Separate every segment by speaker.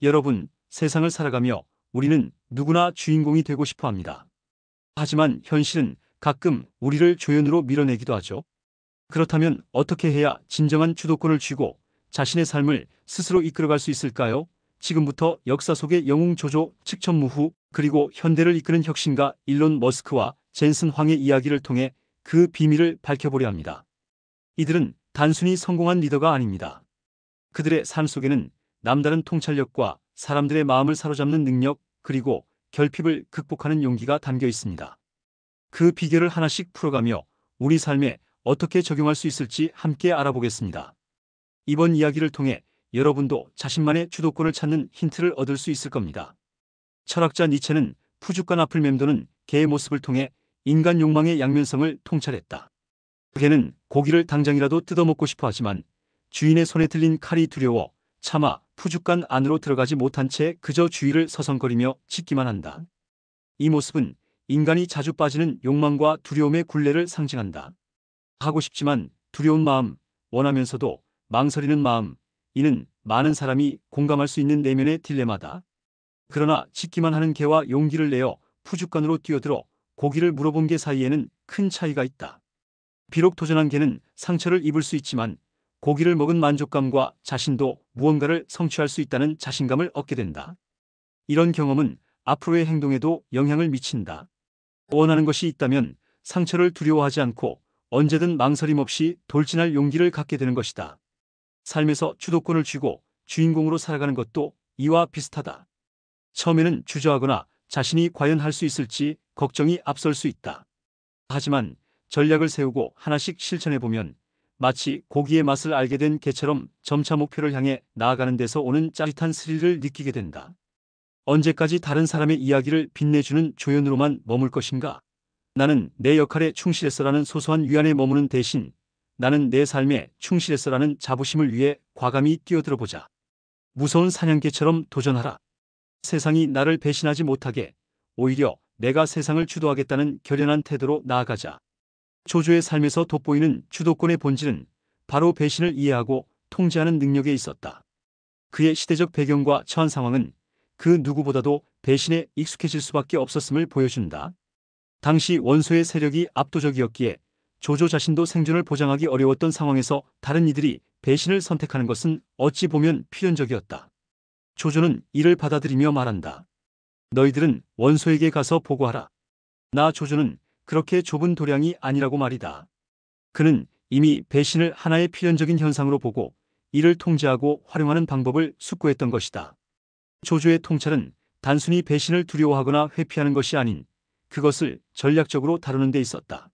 Speaker 1: 여러분, 세상을 살아가며 우리는 누구나 주인공이 되고 싶어 합니다. 하지만 현실은 가끔 우리를 조연으로 밀어내기도 하죠. 그렇다면 어떻게 해야 진정한 주도권을 쥐고 자신의 삶을 스스로 이끌어갈 수 있을까요? 지금부터 역사 속의 영웅 조조, 측천무후, 그리고 현대를 이끄는 혁신가 일론 머스크와 젠슨 황의 이야기를 통해 그 비밀을 밝혀보려 합니다. 이들은 단순히 성공한 리더가 아닙니다. 그들의 삶 속에는 남다른 통찰력과 사람들의 마음을 사로잡는 능력, 그리고 결핍을 극복하는 용기가 담겨 있습니다. 그 비결을 하나씩 풀어가며 우리 삶에 어떻게 적용할 수 있을지 함께 알아보겠습니다. 이번 이야기를 통해 여러분도 자신만의 주도권을 찾는 힌트를 얻을 수 있을 겁니다. 철학자 니체는 푸주간 앞을 맴도는 개의 모습을 통해 인간 욕망의 양면성을 통찰했다. 개는 고기를 당장이라도 뜯어먹고 싶어 하지만 주인의 손에 들린 칼이 두려워 차마 푸주간 안으로 들어가지 못한 채 그저 주위를 서성거리며 짖기만 한다. 이 모습은 인간이 자주 빠지는 욕망과 두려움의 굴레를 상징한다. 하고 싶지만 두려운 마음, 원하면서도 망설이는 마음, 이는 많은 사람이 공감할 수 있는 내면의 딜레마다. 그러나 짖기만 하는 개와 용기를 내어 푸주간으로 뛰어들어 고기를 물어본 개 사이에는 큰 차이가 있다. 비록 도전한 개는 상처를 입을 수 있지만 고기를 먹은 만족감과 자신도 무언가를 성취할 수 있다는 자신감을 얻게 된다. 이런 경험은 앞으로의 행동에도 영향을 미친다. 원하는 것이 있다면 상처를 두려워하지 않고 언제든 망설임 없이 돌진할 용기를 갖게 되는 것이다. 삶에서 주도권을 쥐고 주인공으로 살아가는 것도 이와 비슷하다. 처음에는 주저하거나 자신이 과연 할 수 있을지 걱정이 앞설 수 있다. 하지만 전략을 세우고 하나씩 실천해보면 마치 고기의 맛을 알게 된 개처럼 점차 목표를 향해 나아가는 데서 오는 짜릿한 스릴을 느끼게 된다. 언제까지 다른 사람의 이야기를 빛내주는 조연으로만 머물 것인가? 나는 내 역할에 충실했어라는 소소한 위안에 머무는 대신 나는 내 삶에 충실했어라는 자부심을 위해 과감히 뛰어들어보자. 무서운 사냥개처럼 도전하라. 세상이 나를 배신하지 못하게, 오히려 내가 세상을 주도하겠다는 결연한 태도로 나아가자. 조조의 삶에서 돋보이는 주도권의 본질은 바로 배신을 이해하고 통제하는 능력에 있었다. 그의 시대적 배경과 처한 상황은 그 누구보다도 배신에 익숙해질 수밖에 없었음을 보여준다. 당시 원소의 세력이 압도적이었기에 조조 자신도 생존을 보장하기 어려웠던 상황에서 다른 이들이 배신을 선택하는 것은 어찌 보면 필연적이었다. 조조는 이를 받아들이며 말한다. 너희들은 원소에게 가서 보고하라. 나 조조는 그렇게 좁은 도량이 아니라고 말이다. 그는 이미 배신을 하나의 필연적인 현상으로 보고 이를 통제하고 활용하는 방법을 숙고했던 것이다. 조조의 통찰은 단순히 배신을 두려워하거나 회피하는 것이 아닌 그것을 전략적으로 다루는 데 있었다.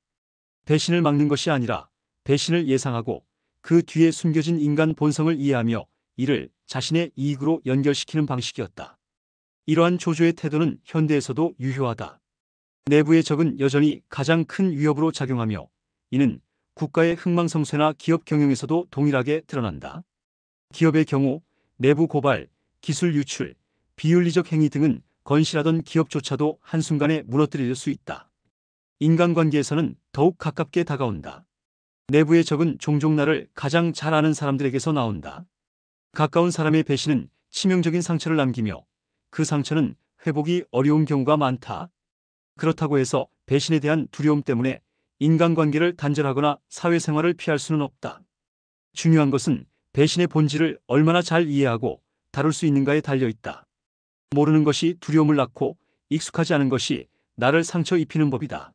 Speaker 1: 배신을 막는 것이 아니라 배신을 예상하고 그 뒤에 숨겨진 인간 본성을 이해하며 이를 자신의 이익으로 연결시키는 방식이었다. 이러한 조조의 태도는 현대에서도 유효하다. 내부의 적은 여전히 가장 큰 위협으로 작용하며 이는 국가의 흥망성쇠나 기업 경영에서도 동일하게 드러난다. 기업의 경우 내부 고발, 기술 유출, 비윤리적 행위 등은 건실하던 기업조차도 한순간에 무너뜨릴 수 있다. 인간관계에서는 더욱 가깝게 다가온다. 내부의 적은 종종 나를 가장 잘 아는 사람들에게서 나온다. 가까운 사람의 배신은 치명적인 상처를 남기며 그 상처는 회복이 어려운 경우가 많다. 그렇다고 해서 배신에 대한 두려움 때문에 인간관계를 단절하거나 사회생활을 피할 수는 없다. 중요한 것은 배신의 본질을 얼마나 잘 이해하고 다룰 수 있는가에 달려 있다. 모르는 것이 두려움을 낳고 익숙하지 않은 것이 나를 상처 입히는 법이다.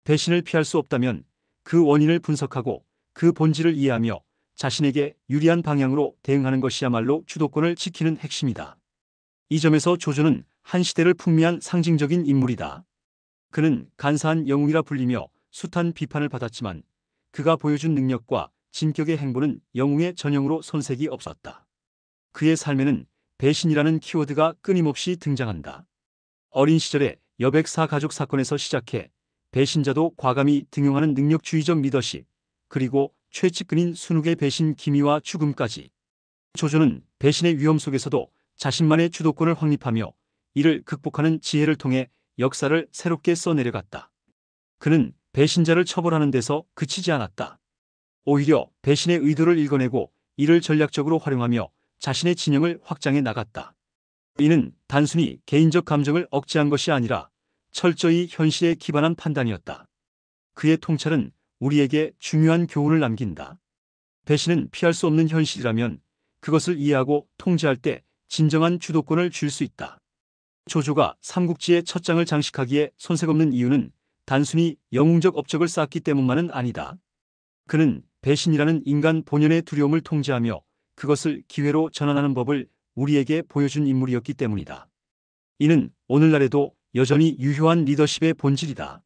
Speaker 1: 배신을 피할 수 없다면 그 원인을 분석하고 그 본질을 이해하며 자신에게 유리한 방향으로 대응하는 것이야말로 주도권을 지키는 핵심이다. 이 점에서 조조는 한 시대를 풍미한 상징적인 인물이다. 그는 간사한 영웅이라 불리며 숱한 비판을 받았지만 그가 보여준 능력과 진격의 행보는 영웅의 전형으로 손색이 없었다. 그의 삶에는 배신이라는 키워드가 끊임없이 등장한다. 어린 시절의 여백사 가족 사건에서 시작해 배신자도 과감히 등용하는 능력주의적 리더십, 그리고 최측근인 순욱의 배신 기미와 죽음까지. 조조는 배신의 위험 속에서도 자신만의 주도권을 확립하며 이를 극복하는 지혜를 통해 역사를 새롭게 써내려갔다. 그는 배신자를 처벌하는 데서 그치지 않았다. 오히려 배신의 의도를 읽어내고 이를 전략적으로 활용하며 자신의 진영을 확장해 나갔다. 이는 단순히 개인적 감정을 억제한 것이 아니라 철저히 현실에 기반한 판단이었다. 그의 통찰은 우리에게 중요한 교훈을 남긴다. 배신은 피할 수 없는 현실이라면 그것을 이해하고 통제할 때 진정한 주도권을 줄 수 있다. 조조가 삼국지의 첫 장을 장식하기에 손색 없는 이유는 단순히 영웅적 업적을 쌓았기 때문만은 아니다. 그는 배신이라는 인간 본연의 두려움을 통제하며 그것을 기회로 전환하는 법을 우리에게 보여준 인물이었기 때문이다. 이는 오늘날에도 여전히 유효한 리더십의 본질이다.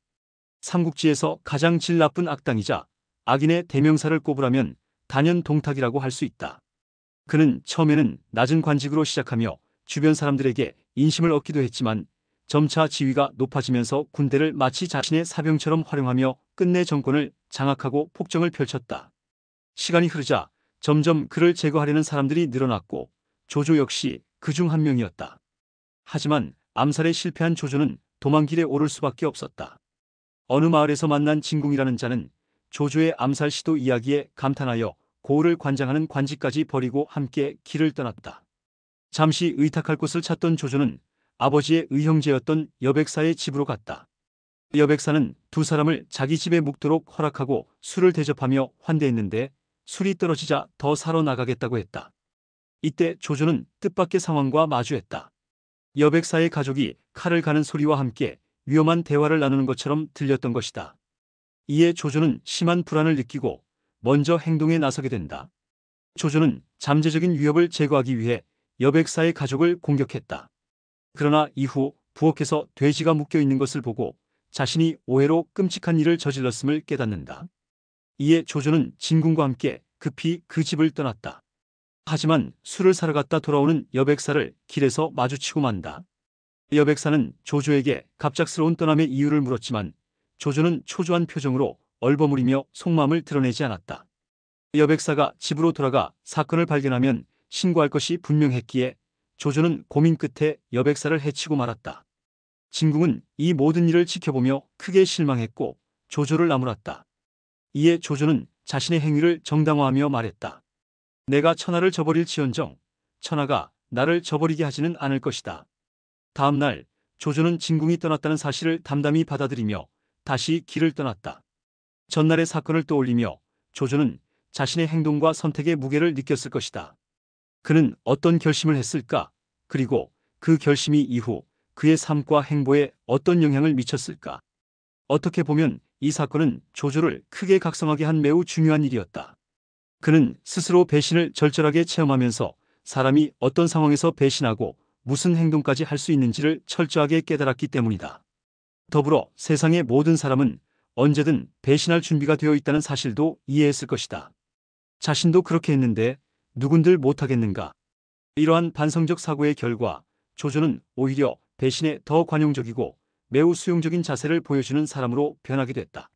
Speaker 1: 삼국지에서 가장 질 나쁜 악당이자 악인의 대명사를 꼽으라면 단연 동탁이라고 할 수 있다. 그는 처음에는 낮은 관직으로 시작하며 주변 사람들에게 인심을 얻기도 했지만 점차 지위가 높아지면서 군대를 마치 자신의 사병처럼 활용하며 끝내 정권을 장악하고 폭정을 펼쳤다. 시간이 흐르자 점점 그를 제거하려는 사람들이 늘어났고 조조 역시 그 중 한 명이었다. 하지만 암살에 실패한 조조는 도망길에 오를 수밖에 없었다. 어느 마을에서 만난 진궁이라는 자는 조조의 암살 시도 이야기에 감탄하여 고을을 관장하는 관직까지 버리고 함께 길을 떠났다. 잠시 의탁할 곳을 찾던 조조는 아버지의 의형제였던 여백사의 집으로 갔다. 여백사는 두 사람을 자기 집에 묵도록 허락하고 술을 대접하며 환대했는데 술이 떨어지자 더 사러 나가겠다고 했다. 이때 조조는 뜻밖의 상황과 마주했다. 여백사의 가족이 칼을 가는 소리와 함께 위험한 대화를 나누는 것처럼 들렸던 것이다. 이에 조조는 심한 불안을 느끼고 먼저 행동에 나서게 된다. 조조는 잠재적인 위협을 제거하기 위해 여백사의 가족을 공격했다. 그러나 이후 부엌에서 돼지가 묶여 있는 것을 보고 자신이 오해로 끔찍한 일을 저질렀음을 깨닫는다. 이에 조조는 진궁과 함께 급히 그 집을 떠났다. 하지만 술을 사러 갔다 돌아오는 여백사를 길에서 마주치고 만다. 여백사는 조조에게 갑작스러운 떠남의 이유를 물었지만 조조는 초조한 표정으로 얼버무리며 속마음을 드러내지 않았다. 여백사가 집으로 돌아가 사건을 발견하면 신고할 것이 분명했기에 조조는 고민 끝에 여백사를 해치고 말았다. 진궁은 이 모든 일을 지켜보며 크게 실망했고 조조를 나무랐다. 이에 조조는 자신의 행위를 정당화하며 말했다. 내가 천하를 저버릴지언정 천하가 나를 저버리게 하지는 않을 것이다. 다음 날 조조는 진궁이 떠났다는 사실을 담담히 받아들이며 다시 길을 떠났다. 전날의 사건을 떠올리며 조조는 자신의 행동과 선택의 무게를 느꼈을 것이다. 그는 어떤 결심을 했을까? 그리고 그 결심이 이후 그의 삶과 행보에 어떤 영향을 미쳤을까? 어떻게 보면 이 사건은 조조를 크게 각성하게 한 매우 중요한 일이었다. 그는 스스로 배신을 절절하게 체험하면서 사람이 어떤 상황에서 배신하고 무슨 행동까지 할 수 있는지를 철저하게 깨달았기 때문이다. 더불어 세상의 모든 사람은 언제든 배신할 준비가 되어 있다는 사실도 이해했을 것이다. 자신도 그렇게 했는데 누군들 못하겠는가? 이러한 반성적 사고의 결과 조조는 오히려 배신에 더 관용적이고 매우 수용적인 자세를 보여주는 사람으로 변하게 됐다.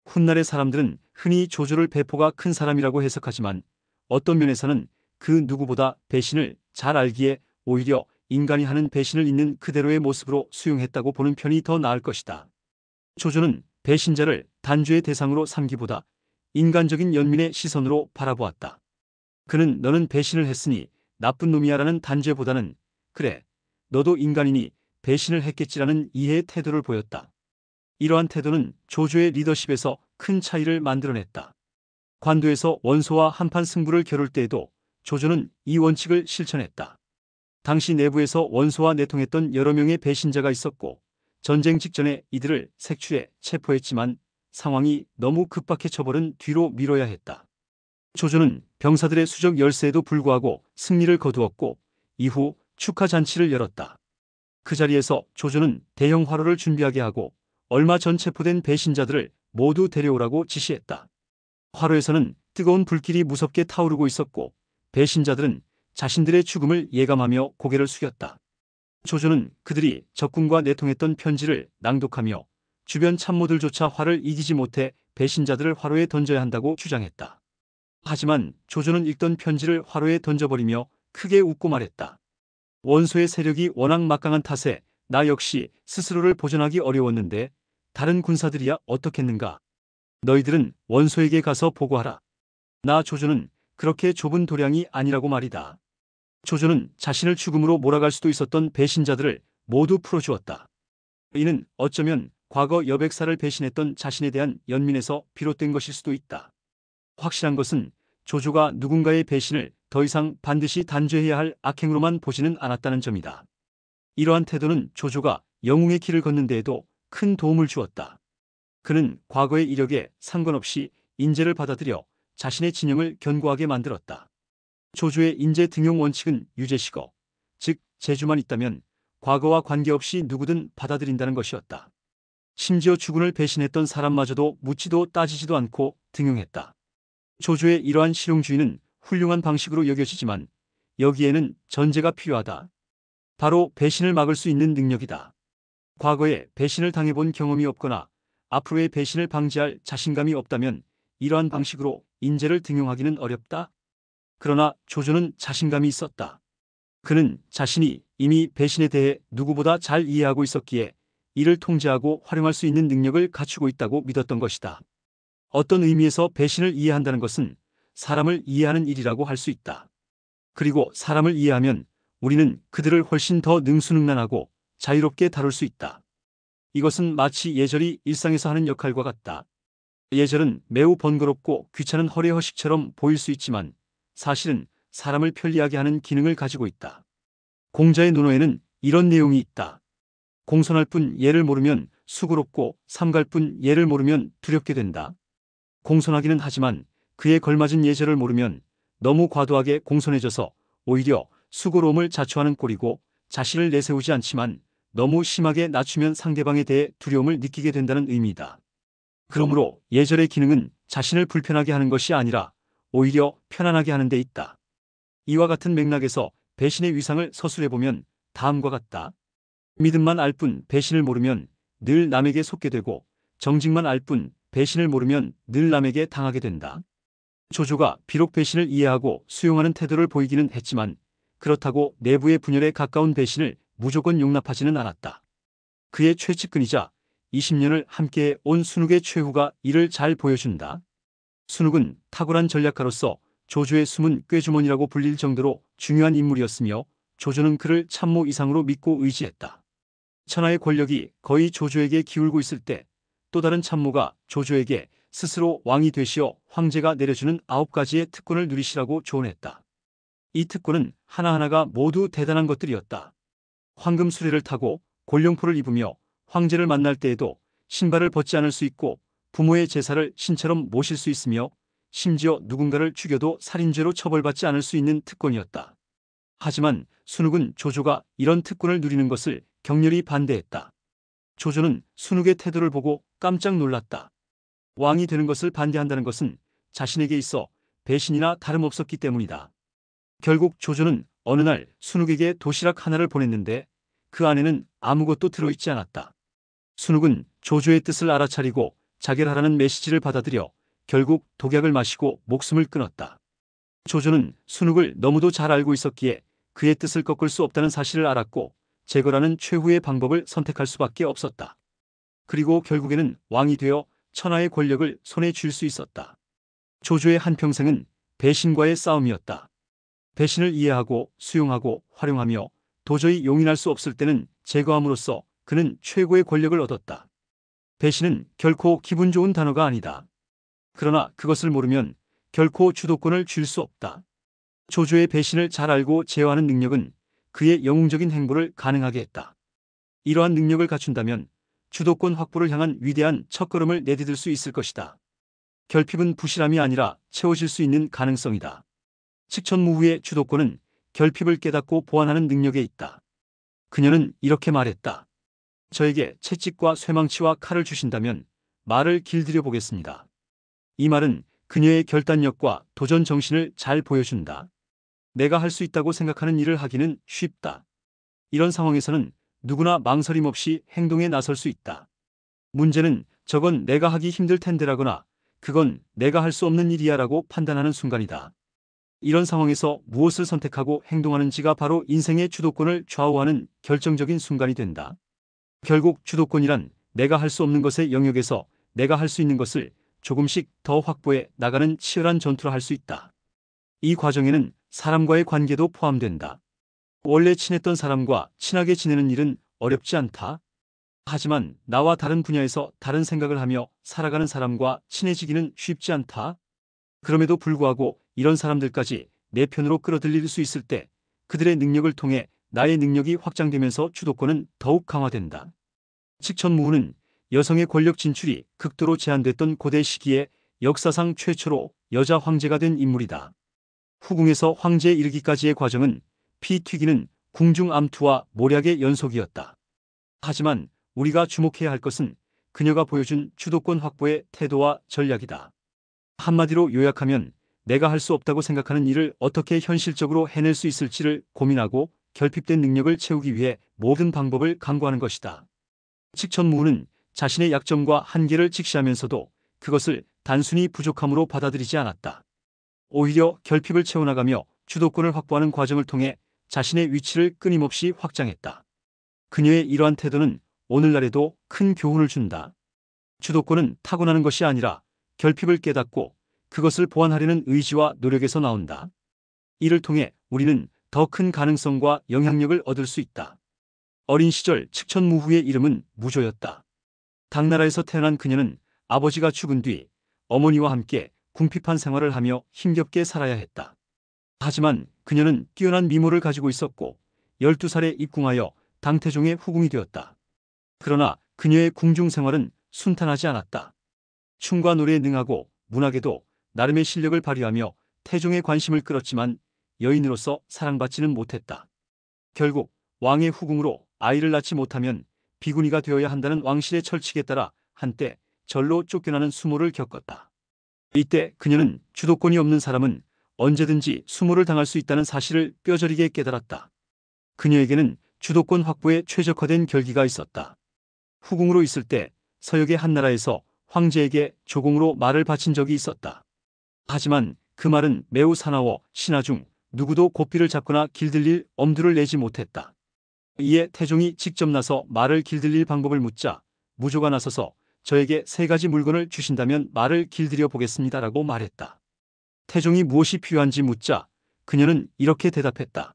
Speaker 1: 훗날의 사람들은 흔히 조조를 배포가 큰 사람이라고 해석하지만 어떤 면에서는 그 누구보다 배신을 잘 알기에 오히려 인간이 하는 배신을 있는 그대로의 모습으로 수용했다고 보는 편이 더 나을 것이다. 조조는 배신자를 단죄의 대상으로 삼기보다 인간적인 연민의 시선으로 바라보았다. 그는 너는 배신을 했으니 나쁜 놈이야라는 단죄보다는 그래, 너도 인간이니 배신을 했겠지라는 이해의 태도를 보였다. 이러한 태도는 조조의 리더십에서 큰 차이를 만들어냈다. 관도에서 원소와 한판 승부를 겨룰 때에도 조조는 이 원칙을 실천했다. 당시 내부에서 원소와 내통했던 여러 명의 배신자가 있었고 전쟁 직전에 이들을 색출해 체포했지만 상황이 너무 급박해져버린 뒤로 미뤄야 했다. 조조는 병사들의 수적 열세에도 불구하고 승리를 거두었고 이후 축하 잔치를 열었다. 그 자리에서 조조는 대형 화로를 준비하게 하고 얼마 전 체포된 배신자들을 모두 데려오라고 지시했다. 화로에서는 뜨거운 불길이 무섭게 타오르고 있었고 배신자들은 자신들의 죽음을 예감하며 고개를 숙였다. 조조는 그들이 적군과 내통했던 편지를 낭독하며 주변 참모들조차 화를 이기지 못해 배신자들을 화로에 던져야 한다고 주장했다. 하지만 조조는 읽던 편지를 화로에 던져버리며 크게 웃고 말했다. 원소의 세력이 워낙 막강한 탓에 나 역시 스스로를 보존하기 어려웠는데 다른 군사들이야 어떻겠는가? 너희들은 원소에게 가서 보고하라. 나 조조는 그렇게 좁은 도량이 아니라고 말이다. 조조는 자신을 죽음으로 몰아갈 수도 있었던 배신자들을 모두 풀어주었다. 이는 어쩌면 과거 여백사를 배신했던 자신에 대한 연민에서 비롯된 것일 수도 있다. 확실한 것은 조조가 누군가의 배신을 더 이상 반드시 단죄해야 할 악행으로만 보지는 않았다는 점이다. 이러한 태도는 조조가 영웅의 길을 걷는 데에도 큰 도움을 주었다. 그는 과거의 이력에 상관없이 인재를 받아들여 자신의 진영을 견고하게 만들었다. 조조의 인재 등용 원칙은 유죄시거, 즉 재주만 있다면 과거와 관계없이 누구든 받아들인다는 것이었다. 심지어 주군을 배신했던 사람마저도 묻지도 따지지도 않고 등용했다. 조조의 이러한 실용주의는 훌륭한 방식으로 여겨지지만 여기에는 전제가 필요하다. 바로 배신을 막을 수 있는 능력이다. 과거에 배신을 당해본 경험이 없거나 앞으로의 배신을 방지할 자신감이 없다면 이러한 방식으로 인재를 등용하기는 어렵다. 그러나 조조는 자신감이 있었다. 그는 자신이 이미 배신에 대해 누구보다 잘 이해하고 있었기에 이를 통제하고 활용할 수 있는 능력을 갖추고 있다고 믿었던 것이다. 어떤 의미에서 배신을 이해한다는 것은 사람을 이해하는 일이라고 할 수 있다. 그리고 사람을 이해하면 우리는 그들을 훨씬 더 능수능란하고 자유롭게 다룰 수 있다. 이것은 마치 예절이 일상에서 하는 역할과 같다. 예절은 매우 번거롭고 귀찮은 허례허식처럼 보일 수 있지만 사실은 사람을 편리하게 하는 기능을 가지고 있다. 공자의 논어에는 이런 내용이 있다. 공손할 뿐 예를 모르면 수고롭고 삼갈 뿐 예를 모르면 두렵게 된다. 공손하기는 하지만 그에 걸맞은 예절을 모르면 너무 과도하게 공손해져서 오히려 수고로움을 자초하는 꼴이고 자신을 내세우지 않지만 너무 심하게 낮추면 상대방에 대해 두려움을 느끼게 된다는 의미이다. 그러므로 예절의 기능은 자신을 불편하게 하는 것이 아니라 오히려 편안하게 하는 데 있다. 이와 같은 맥락에서 배신의 위상을 서술해보면 다음과 같다. 믿음만 알 뿐 배신을 모르면 늘 남에게 속게 되고 정직만 알 뿐 배신을 모르면 늘 남에게 당하게 된다. 조조가 비록 배신을 이해하고 수용하는 태도를 보이기는 했지만 그렇다고 내부의 분열에 가까운 배신을 무조건 용납하지는 않았다. 그의 최측근이자 20년을 함께 온 순욱의 최후가 이를 잘 보여준다. 순욱은 탁월한 전략가로서 조조의 숨은 꾀주머니라고 불릴 정도로 중요한 인물이었으며 조조는 그를 참모 이상으로 믿고 의지했다. 천하의 권력이 거의 조조에게 기울고 있을 때 또 다른 참모가 조조에게 스스로 왕이 되시어 황제가 내려주는 9가지의 특권을 누리시라고 조언했다. 이 특권은 하나하나가 모두 대단한 것들이었다. 황금 수레를 타고 골룡포를 입으며 황제를 만날 때에도 신발을 벗지 않을 수 있고 부모의 제사를 신처럼 모실 수 있으며 심지어 누군가를 죽여도 살인죄로 처벌받지 않을 수 있는 특권이었다. 하지만 순욱은 조조가 이런 특권을 누리는 것을 격렬히 반대했다. 조조는 순욱의 태도를 보고 깜짝 놀랐다. 왕이 되는 것을 반대한다는 것은 자신에게 있어 배신이나 다름없었기 때문이다. 결국 조조는 어느 날 순욱에게 도시락 하나를 보냈는데 그 안에는 아무것도 들어있지 않았다. 순욱은 조조의 뜻을 알아차리고 자결하라는 메시지를 받아들여 결국 독약을 마시고 목숨을 끊었다. 조조는 순욱을 너무도 잘 알고 있었기에 그의 뜻을 꺾을 수 없다는 사실을 알았고 제거라는 최후의 방법을 선택할 수밖에 없었다. 그리고 결국에는 왕이 되어 천하의 권력을 손에 쥘 수 있었다. 조조의 한평생은 배신과의 싸움이었다. 배신을 이해하고 수용하고 활용하며 도저히 용인할 수 없을 때는 제거함으로써 그는 최고의 권력을 얻었다. 배신은 결코 기분 좋은 단어가 아니다. 그러나 그것을 모르면 결코 주도권을 쥘 수 없다. 조조의 배신을 잘 알고 제어하는 능력은 그의 영웅적인 행보를 가능하게 했다. 이러한 능력을 갖춘다면 주도권 확보를 향한 위대한 첫걸음을 내디딜 수 있을 것이다. 결핍은 부실함이 아니라 채워질 수 있는 가능성이다. 칙천무후의 주도권은 결핍을 깨닫고 보완하는 능력에 있다. 그녀는 이렇게 말했다. 저에게 채찍과 쇠망치와 칼을 주신다면 말을 길들여 보겠습니다. 이 말은 그녀의 결단력과 도전 정신을 잘 보여준다. 내가 할 수 있다고 생각하는 일을 하기는 쉽다. 이런 상황에서는 누구나 망설임 없이 행동에 나설 수 있다. 문제는 저건 내가 하기 힘들 텐데라거나 그건 내가 할 수 없는 일이야 라고 판단하는 순간이다. 이런 상황에서 무엇을 선택하고 행동하는지가 바로 인생의 주도권을 좌우하는 결정적인 순간이 된다. 결국 주도권이란 내가 할 수 없는 것의 영역에서 내가 할 수 있는 것을 조금씩 더 확보해 나가는 치열한 전투라 할 수 있다. 이 과정에는 사람과의 관계도 포함된다. 원래 친했던 사람과 친하게 지내는 일은 어렵지 않다. 하지만 나와 다른 분야에서 다른 생각을 하며 살아가는 사람과 친해지기는 쉽지 않다. 그럼에도 불구하고 이런 사람들까지 내 편으로 끌어들일 수 있을 때 그들의 능력을 통해 나의 능력이 확장되면서 주도권은 더욱 강화된다. 칙천무후는 여성의 권력 진출이 극도로 제한됐던 고대 시기에 역사상 최초로 여자 황제가 된 인물이다. 후궁에서 황제에 이르기까지의 과정은 피 튀기는 궁중암투와 모략의 연속이었다. 하지만 우리가 주목해야 할 것은 그녀가 보여준 주도권 확보의 태도와 전략이다. 한마디로 요약하면 내가 할 수 없다고 생각하는 일을 어떻게 현실적으로 해낼 수 있을지를 고민하고 결핍된 능력을 채우기 위해 모든 방법을 강구하는 것이다. 칙천무후는 자신의 약점과 한계를 직시하면서도 그것을 단순히 부족함으로 받아들이지 않았다. 오히려 결핍을 채워나가며 주도권을 확보하는 과정을 통해 자신의 위치를 끊임없이 확장했다. 그녀의 이러한 태도는 오늘날에도 큰 교훈을 준다. 주도권은 타고나는 것이 아니라 결핍을 깨닫고 그것을 보완하려는 의지와 노력에서 나온다. 이를 통해 우리는 더 큰 가능성과 영향력을 얻을 수 있다. 어린 시절 칙천무후의 이름은 무조였다. 당나라에서 태어난 그녀는 아버지가 죽은 뒤 어머니와 함께 궁핍한 생활을 하며 힘겹게 살아야 했다. 하지만 그녀는 뛰어난 미모를 가지고 있었고 12살에 입궁하여 당태종의 후궁이 되었다. 그러나 그녀의 궁중 생활은 순탄하지 않았다. 춤과 노래에 능하고 문학에도 나름의 실력을 발휘하며 태종의 관심을 끌었지만 여인으로서 사랑받지는 못했다. 결국 왕의 후궁으로 아이를 낳지 못하면 비구니가 되어야 한다는 왕실의 철칙에 따라 한때 절로 쫓겨나는 수모를 겪었다. 이때 그녀는 주도권이 없는 사람은 언제든지 수모를 당할 수 있다는 사실을 뼈저리게 깨달았다. 그녀에게는 주도권 확보에 최적화된 결기가 있었다. 후궁으로 있을 때 서역의 한 나라에서 황제에게 조공으로 말을 바친 적이 있었다. 하지만 그 말은 매우 사나워 신하 중 누구도 고삐를 잡거나 길들일 엄두를 내지 못했다. 이에 태종이 직접 나서 말을 길들일 방법을 묻자 무조가 나서서 저에게 3가지 물건을 주신다면 말을 길들여 보겠습니다라고 말했다. 태종이 무엇이 필요한지 묻자 그녀는 이렇게 대답했다.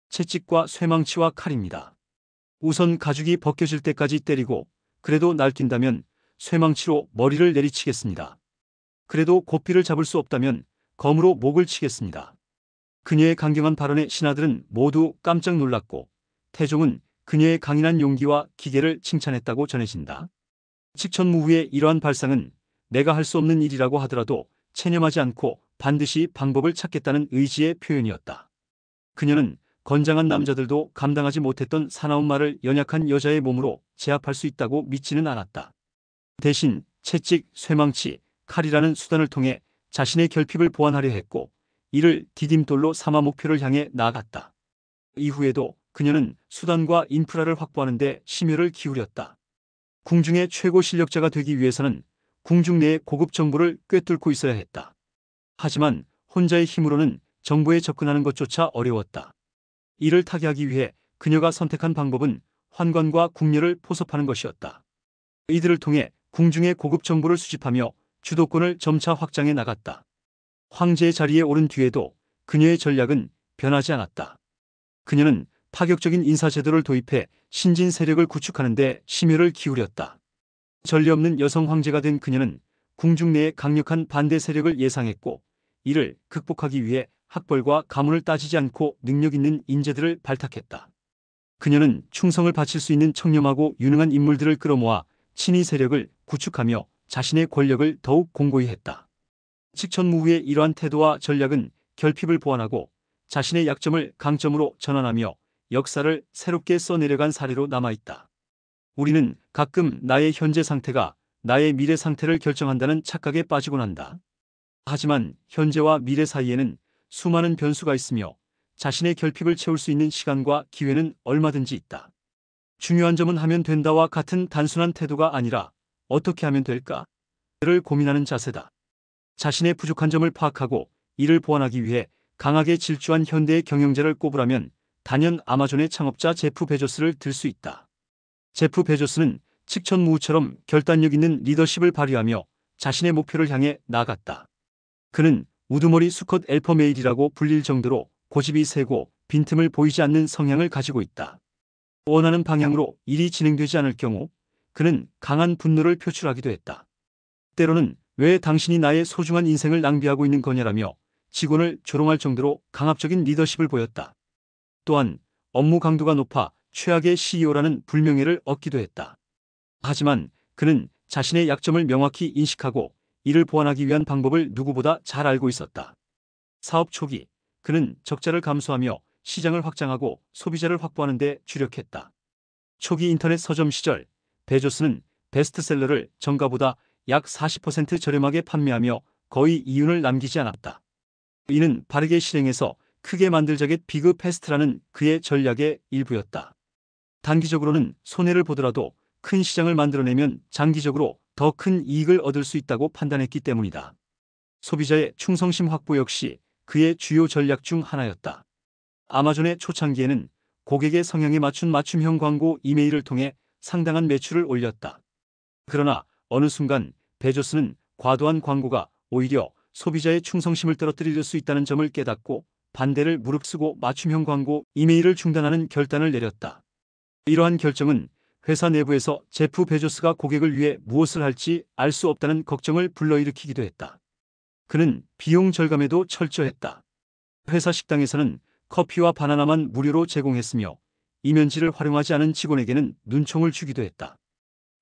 Speaker 1: 채찍과 쇠망치와 칼입니다. 우선 가죽이 벗겨질 때까지 때리고 그래도 날뛴다면 쇠망치로 머리를 내리치겠습니다. 그래도 고삐를 잡을 수 없다면 검으로 목을 치겠습니다. 그녀의 강경한 발언에 신하들은 모두 깜짝 놀랐고 태종은 그녀의 강인한 용기와 기계를 칭찬했다고 전해진다. 칙천무후의 이러한 발상은 내가 할 수 없는 일이라고 하더라도 체념하지 않고 반드시 방법을 찾겠다는 의지의 표현이었다. 그녀는 건장한 남자들도 감당하지 못했던 사나운 말을 연약한 여자의 몸으로 제압할 수 있다고 믿지는 않았다. 대신 채찍, 쇠망치, 칼이라는 수단을 통해 자신의 결핍을 보완하려 했고 이를 디딤돌로 삼아 목표를 향해 나아갔다. 이후에도 그녀는 수단과 인프라를 확보하는 데 심혈을 기울였다. 궁중의 최고 실력자가 되기 위해서는 궁중 내의 고급 정보를 꿰뚫고 있어야 했다. 하지만 혼자의 힘으로는 정보에 접근하는 것조차 어려웠다. 이를 타개하기 위해 그녀가 선택한 방법은 환관과 궁녀를 포섭하는 것이었다. 이들을 통해 궁중의 고급 정보를 수집하며 주도권을 점차 확장해 나갔다. 황제의 자리에 오른 뒤에도 그녀의 전략은 변하지 않았다. 그녀는 파격적인 인사제도를 도입해 신진 세력을 구축하는 데 심혈을 기울였다. 전례 없는 여성 황제가 된 그녀는 궁중 내에 강력한 반대 세력을 예상했고 이를 극복하기 위해 학벌과 가문을 따지지 않고 능력 있는 인재들을 발탁했다. 그녀는 충성을 바칠 수 있는 청렴하고 유능한 인물들을 끌어모아 친위 세력을 구축하며 자신의 권력을 더욱 공고히 했다. 칙천무후의 이러한 태도와 전략은 결핍을 보완하고 자신의 약점을 강점으로 전환하며 역사를 새롭게 써내려간 사례로 남아있다. 우리는 가끔 나의 현재 상태가 나의 미래 상태를 결정한다는 착각에 빠지곤 한다. 하지만 현재와 미래 사이에는 수많은 변수가 있으며 자신의 결핍을 채울 수 있는 시간과 기회는 얼마든지 있다. 중요한 점은 하면 된다와 같은 단순한 태도가 아니라 어떻게 하면 될까를 고민하는 자세다. 자신의 부족한 점을 파악하고 이를 보완하기 위해 강하게 질주한 현대의 경영자를 꼽으라면 단연 아마존의 창업자 제프 베조스를 들 수 있다. 제프 베조스는 칙천무후처럼 결단력 있는 리더십을 발휘하며 자신의 목표를 향해 나아갔다. 그는 우두머리 수컷 엘퍼 메일이라고 불릴 정도로 고집이 세고 빈틈을 보이지 않는 성향을 가지고 있다. 원하는 방향으로 일이 진행되지 않을 경우 그는 강한 분노를 표출하기도 했다. 때로는 왜 당신이 나의 소중한 인생을 낭비하고 있는 거냐라며 직원을 조롱할 정도로 강압적인 리더십을 보였다. 또한 업무 강도가 높아 최악의 CEO라는 불명예를 얻기도 했다. 하지만 그는 자신의 약점을 명확히 인식하고 이를 보완하기 위한 방법을 누구보다 잘 알고 있었다. 사업 초기 그는 적자를 감소하며 시장을 확장하고 소비자를 확보하는 데 주력했다. 초기 인터넷 서점 시절 베조스는 베스트셀러를 정가보다 약 40% 저렴하게 판매하며 거의 이윤을 남기지 않았다. 이는 바르게 실행해서 크게 만들자겟 비그 패스트라는 그의 전략의 일부였다. 단기적으로는 손해를 보더라도 큰 시장을 만들어내면 장기적으로 더 큰 이익을 얻을 수 있다고 판단했기 때문이다. 소비자의 충성심 확보 역시 그의 주요 전략 중 하나였다. 아마존의 초창기에는 고객의 성향에 맞춘 맞춤형 광고 이메일을 통해 상당한 매출을 올렸다. 그러나 어느 순간 베조스는 과도한 광고가 오히려 소비자의 충성심을 떨어뜨릴 수 있다는 점을 깨닫고 반대를 무릅쓰고 맞춤형 광고 이메일을 중단하는 결단을 내렸다. 이러한 결정은 회사 내부에서 제프 베조스가 고객을 위해 무엇을 할지 알 수 없다는 걱정을 불러일으키기도 했다. 그는 비용 절감에도 철저했다. 회사 식당에서는 커피와 바나나만 무료로 제공했으며 이면지를 활용하지 않은 직원에게는 눈총을 주기도 했다.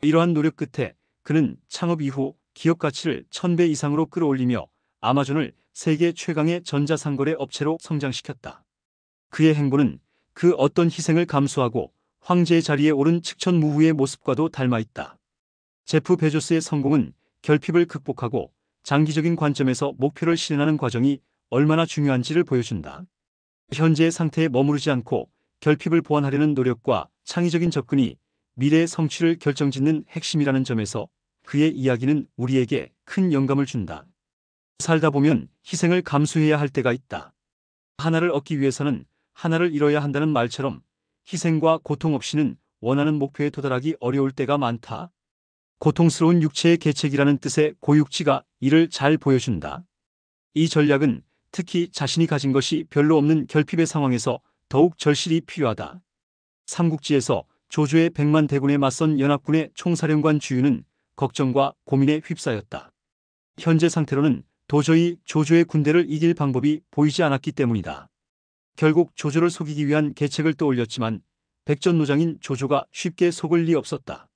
Speaker 1: 이러한 노력 끝에 그는 창업 이후 기업 가치를 1000배 이상으로 끌어올리며 아마존을 세계 최강의 전자상거래 업체로 성장시켰다. 그의 행보는 그 어떤 희생을 감수하고 황제의 자리에 오른 측천무후의 모습과도 닮아있다. 제프 베조스의 성공은 결핍을 극복하고 장기적인 관점에서 목표를 실현하는 과정이 얼마나 중요한지를 보여준다. 현재의 상태에 머무르지 않고 결핍을 보완하려는 노력과 창의적인 접근이 미래의 성취를 결정짓는 핵심이라는 점에서 그의 이야기는 우리에게 큰 영감을 준다. 살다 보면 희생을 감수해야 할 때가 있다. 하나를 얻기 위해서는 하나를 잃어야 한다는 말처럼 희생과 고통 없이는 원하는 목표에 도달하기 어려울 때가 많다. 고통스러운 육체의 계책이라는 뜻의 고육지가 이를 잘 보여준다. 이 전략은 특히 자신이 가진 것이 별로 없는 결핍의 상황에서 더욱 절실히 필요하다. 삼국지에서 조조의 100만 대군에 맞선 연합군의 총사령관 주유는 걱정과 고민에 휩싸였다. 현재 상태로는 도저히 조조의 군대를 이길 방법이 보이지 않았기 때문이다. 결국 조조를 속이기 위한 계책을 떠올렸지만 백전노장인 조조가 쉽게 속을 리 없었다.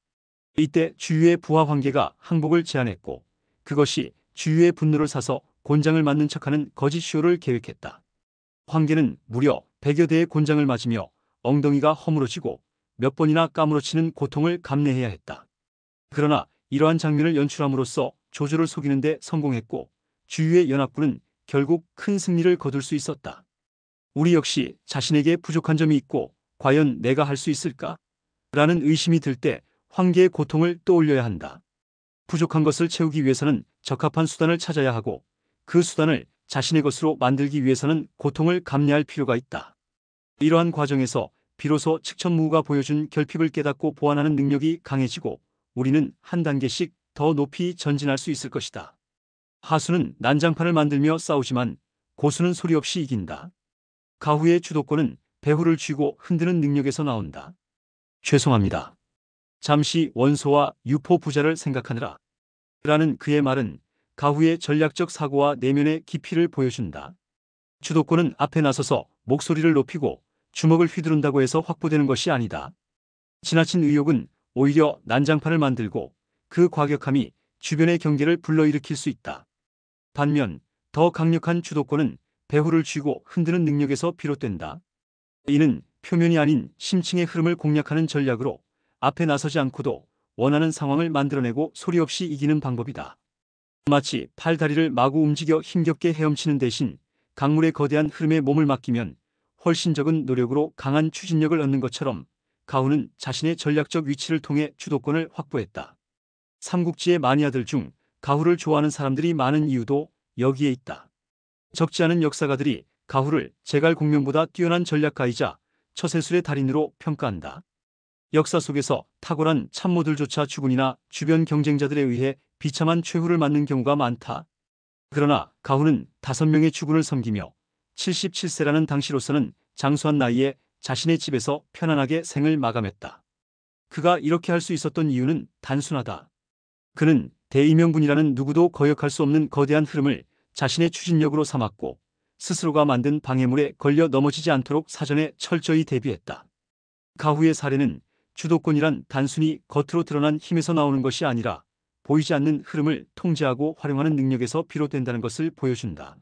Speaker 1: 이때 주유의 부하 황계가 항복을 제안했고 그것이 주유의 분노를 사서 곤장을 맞는 척하는 거짓 쇼를 계획했다. 황계는 무려 100여 대의 곤장을 맞으며 엉덩이가 허물어지고 몇 번이나 까무러치는 고통을 감내해야 했다. 그러나 이러한 장면을 연출함으로써 조조를 속이는 데 성공했고 주유의 연합군은 결국 큰 승리를 거둘 수 있었다. 우리 역시 자신에게 부족한 점이 있고 과연 내가 할 수 있을까? 라는 의심이 들 때 황계의 고통을 떠올려야 한다. 부족한 것을 채우기 위해서는 적합한 수단을 찾아야 하고 그 수단을 자신의 것으로 만들기 위해서는 고통을 감내할 필요가 있다. 이러한 과정에서 비로소 측천무후가 보여준 결핍을 깨닫고 보완하는 능력이 강해지고 우리는 한 단계씩 더 높이 전진할 수 있을 것이다. 하수는 난장판을 만들며 싸우지만 고수는 소리 없이 이긴다. 가후의 주도권은 배후를 쥐고 흔드는 능력에서 나온다. 죄송합니다. 잠시 원소와 유포 부자를 생각하느라. 라는 그의 말은 가후의 전략적 사고와 내면의 깊이를 보여준다. 주도권은 앞에 나서서 목소리를 높이고 주먹을 휘두른다고 해서 확보되는 것이 아니다. 지나친 의욕은 오히려 난장판을 만들고 그 과격함이 주변의 경계를 불러일으킬 수 있다. 반면 더 강력한 주도권은 배후를 쥐고 흔드는 능력에서 비롯된다. 이는 표면이 아닌 심층의 흐름을 공략하는 전략으로 앞에 나서지 않고도 원하는 상황을 만들어내고 소리 없이 이기는 방법이다. 마치 팔다리를 마구 움직여 힘겹게 헤엄치는 대신 강물의 거대한 흐름에 몸을 맡기면 훨씬 적은 노력으로 강한 추진력을 얻는 것처럼 가후는 자신의 전략적 위치를 통해 주도권을 확보했다. 삼국지의 마니아들 중 가후를 좋아하는 사람들이 많은 이유도 여기에 있다. 적지 않은 역사가들이 가후를 제갈공명보다 뛰어난 전략가이자 처세술의 달인으로 평가한다. 역사 속에서 탁월한 참모들조차 주군이나 주변 경쟁자들에 의해 비참한 최후를 맞는 경우가 많다. 그러나 가훈은 5명의 주군을 섬기며 77세라는 당시로서는 장수한 나이에 자신의 집에서 편안하게 생을 마감했다. 그가 이렇게 할 수 있었던 이유는 단순하다. 그는 대이명분이라는 누구도 거역할 수 없는 거대한 흐름을 자신의 추진력으로 삼았고 스스로가 만든 방해물에 걸려 넘어지지 않도록 사전에 철저히 대비했다. 가후의 사례는 주도권이란 단순히 겉으로 드러난 힘에서 나오는 것이 아니라 보이지 않는 흐름을 통제하고 활용하는 능력에서 비롯된다는 것을 보여준다.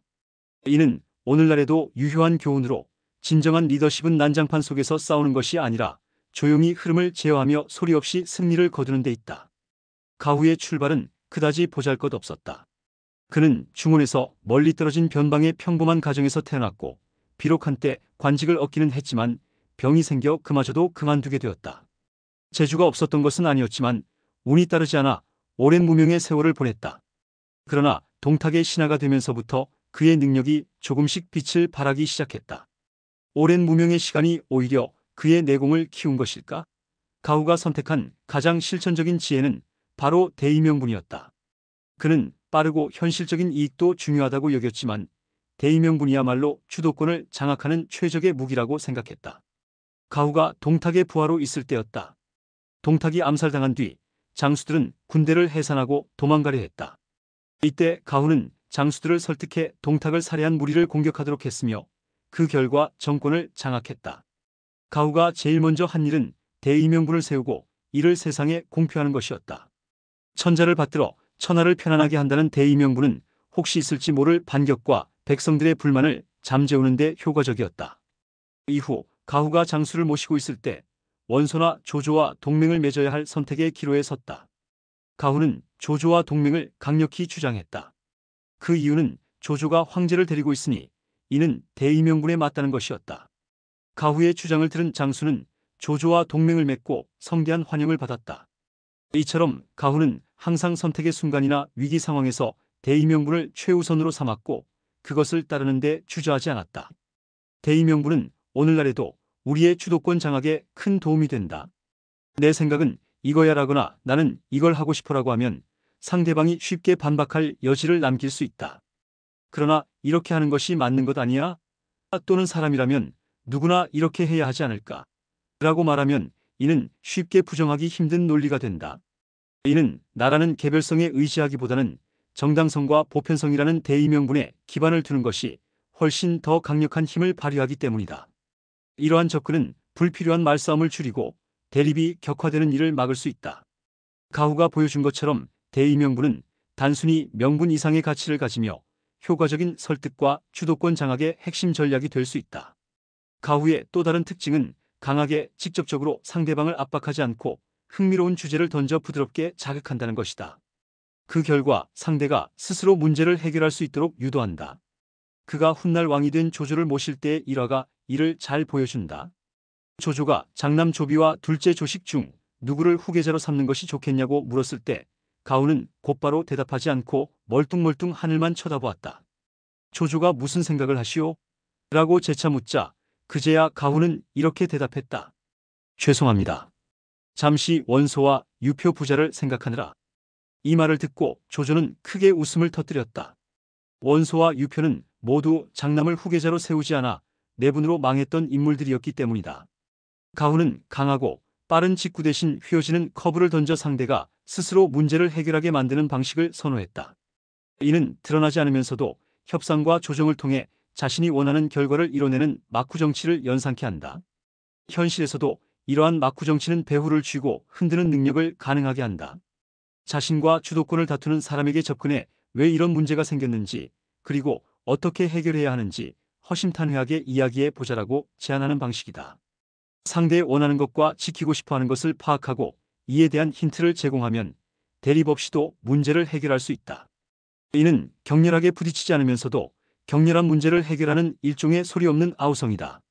Speaker 1: 이는 오늘날에도 유효한 교훈으로 진정한 리더십은 난장판 속에서 싸우는 것이 아니라 조용히 흐름을 제어하며 소리 없이 승리를 거두는 데 있다. 가후의 출발은 그다지 보잘것없었다. 그는 중원에서 멀리 떨어진 변방의 평범한 가정에서 태어났고 비록 한때 관직을 얻기는 했지만 병이 생겨 그마저도 그만두게 되었다. 재주가 없었던 것은 아니었지만 운이 따르지 않아 오랜 무명의 세월을 보냈다. 그러나 동탁의 신하가 되면서부터 그의 능력이 조금씩 빛을 발하기 시작했다. 오랜 무명의 시간이 오히려 그의 내공을 키운 것일까? 가후가 선택한 가장 실천적인 지혜는 바로 대의명분이었다. 그는 빠르고 현실적인 이익도 중요하다고 여겼지만 대의명분이야말로 주도권을 장악하는 최적의 무기라고 생각했다. 가후가 동탁의 부하로 있을 때였다. 동탁이 암살당한 뒤 장수들은 군대를 해산하고 도망가려 했다. 이때 가후는 장수들을 설득해 동탁을 살해한 무리를 공격하도록 했으며 그 결과 정권을 장악했다. 가후가 제일 먼저 한 일은 대의명분을 세우고 이를 세상에 공표하는 것이었다. 천자를 받들어 천하를 편안하게 한다는 대의명분은 혹시 있을지 모를 반격과 백성들의 불만을 잠재우는 데 효과적이었다. 이후 가후가 장수를 모시고 있을 때 원소나 조조와 동맹을 맺어야 할 선택의 기로에 섰다. 가후는 조조와 동맹을 강력히 주장했다. 그 이유는 조조가 황제를 데리고 있으니 이는 대의명분에 맞다는 것이었다. 가후의 주장을 들은 장수는 조조와 동맹을 맺고 성대한 환영을 받았다. 이처럼 가후는 항상 선택의 순간이나 위기 상황에서 대의명분을 최우선으로 삼았고 그것을 따르는 데 주저하지 않았다. 대의명분은 오늘날에도 우리의 주도권 장악에 큰 도움이 된다. 내 생각은 이거야라거나 나는 이걸 하고 싶어라고 하면 상대방이 쉽게 반박할 여지를 남길 수 있다. 그러나 이렇게 하는 것이 맞는 것 아니야? 또는 사람이라면 누구나 이렇게 해야 하지 않을까? 라고 말하면 이는 쉽게 부정하기 힘든 논리가 된다. 이는 나라는 개별성에 의지하기보다는 정당성과 보편성이라는 대의명분에 기반을 두는 것이 훨씬 더 강력한 힘을 발휘하기 때문이다. 이러한 접근은 불필요한 말싸움을 줄이고 대립이 격화되는 일을 막을 수 있다. 가후가 보여준 것처럼 대의명분은 단순히 명분 이상의 가치를 가지며 효과적인 설득과 주도권 장악의 핵심 전략이 될 수 있다. 가후의 또 다른 특징은 강하게 직접적으로 상대방을 압박하지 않고 흥미로운 주제를 던져 부드럽게 자극한다는 것이다. 그 결과 상대가 스스로 문제를 해결할 수 있도록 유도한다. 그가 훗날 왕이 된 조조를 모실 때의 일화가 이를 잘 보여준다. 조조가 장남 조비와 둘째 조식 중 누구를 후계자로 삼는 것이 좋겠냐고 물었을 때 가후는 곧바로 대답하지 않고 멀뚱멀뚱 하늘만 쳐다보았다. 조조가 무슨 생각을 하시오? 라고 재차 묻자 그제야 가후는 이렇게 대답했다. 죄송합니다. 잠시 원소와 유표 부자를 생각하느라. 이 말을 듣고 조조는 크게 웃음을 터뜨렸다. 원소와 유표는 모두 장남을 후계자로 세우지 않아 내분으로 망했던 인물들이었기 때문이다. 가후는 강하고 빠른 직구 대신 휘어지는 커브를 던져 상대가 스스로 문제를 해결하게 만드는 방식을 선호했다. 이는 드러나지 않으면서도 협상과 조정을 통해 자신이 원하는 결과를 이뤄내는 마쿠 정치를 연상케 한다. 현실에서도 이러한 마쿠 정치는 배후를 쥐고 흔드는 능력을 가능하게 한다. 자신과 주도권을 다투는 사람에게 접근해 왜 이런 문제가 생겼는지 그리고 어떻게 해결해야 하는지 허심탄회하게 이야기해 보자라고 제안하는 방식이다. 상대의 원하는 것과 지키고 싶어하는 것을 파악하고 이에 대한 힌트를 제공하면 대립 없이도 문제를 해결할 수 있다. 이는 격렬하게 부딪히지 않으면서도 격렬한 문제를 해결하는 일종의 소리 없는 아우성이다.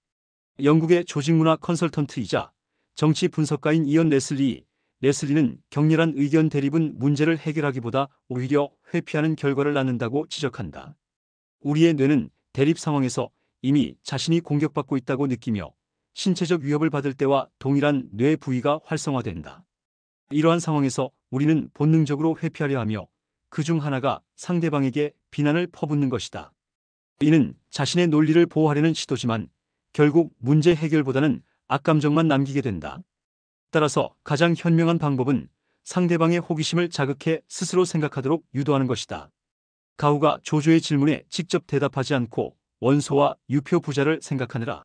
Speaker 1: 영국의 조직문화 컨설턴트이자 정치 분석가인 이언 레슬리는 격렬한 의견 대립은 문제를 해결하기보다 오히려 회피하는 결과를 낳는다고 지적한다. 우리의 뇌는 대립 상황에서 이미 자신이 공격받고 있다고 느끼며 신체적 위협을 받을 때와 동일한 뇌 부위가 활성화된다. 이러한 상황에서 우리는 본능적으로 회피하려 하며 그중 하나가 상대방에게 비난을 퍼붓는 것이다. 이는 자신의 논리를 보호하려는 시도지만 결국 문제 해결보다는 악감정만 남기게 된다. 따라서 가장 현명한 방법은 상대방의 호기심을 자극해 스스로 생각하도록 유도하는 것이다. 가후가 조조의 질문에 직접 대답하지 않고 원소와 유표 부자를 생각하느라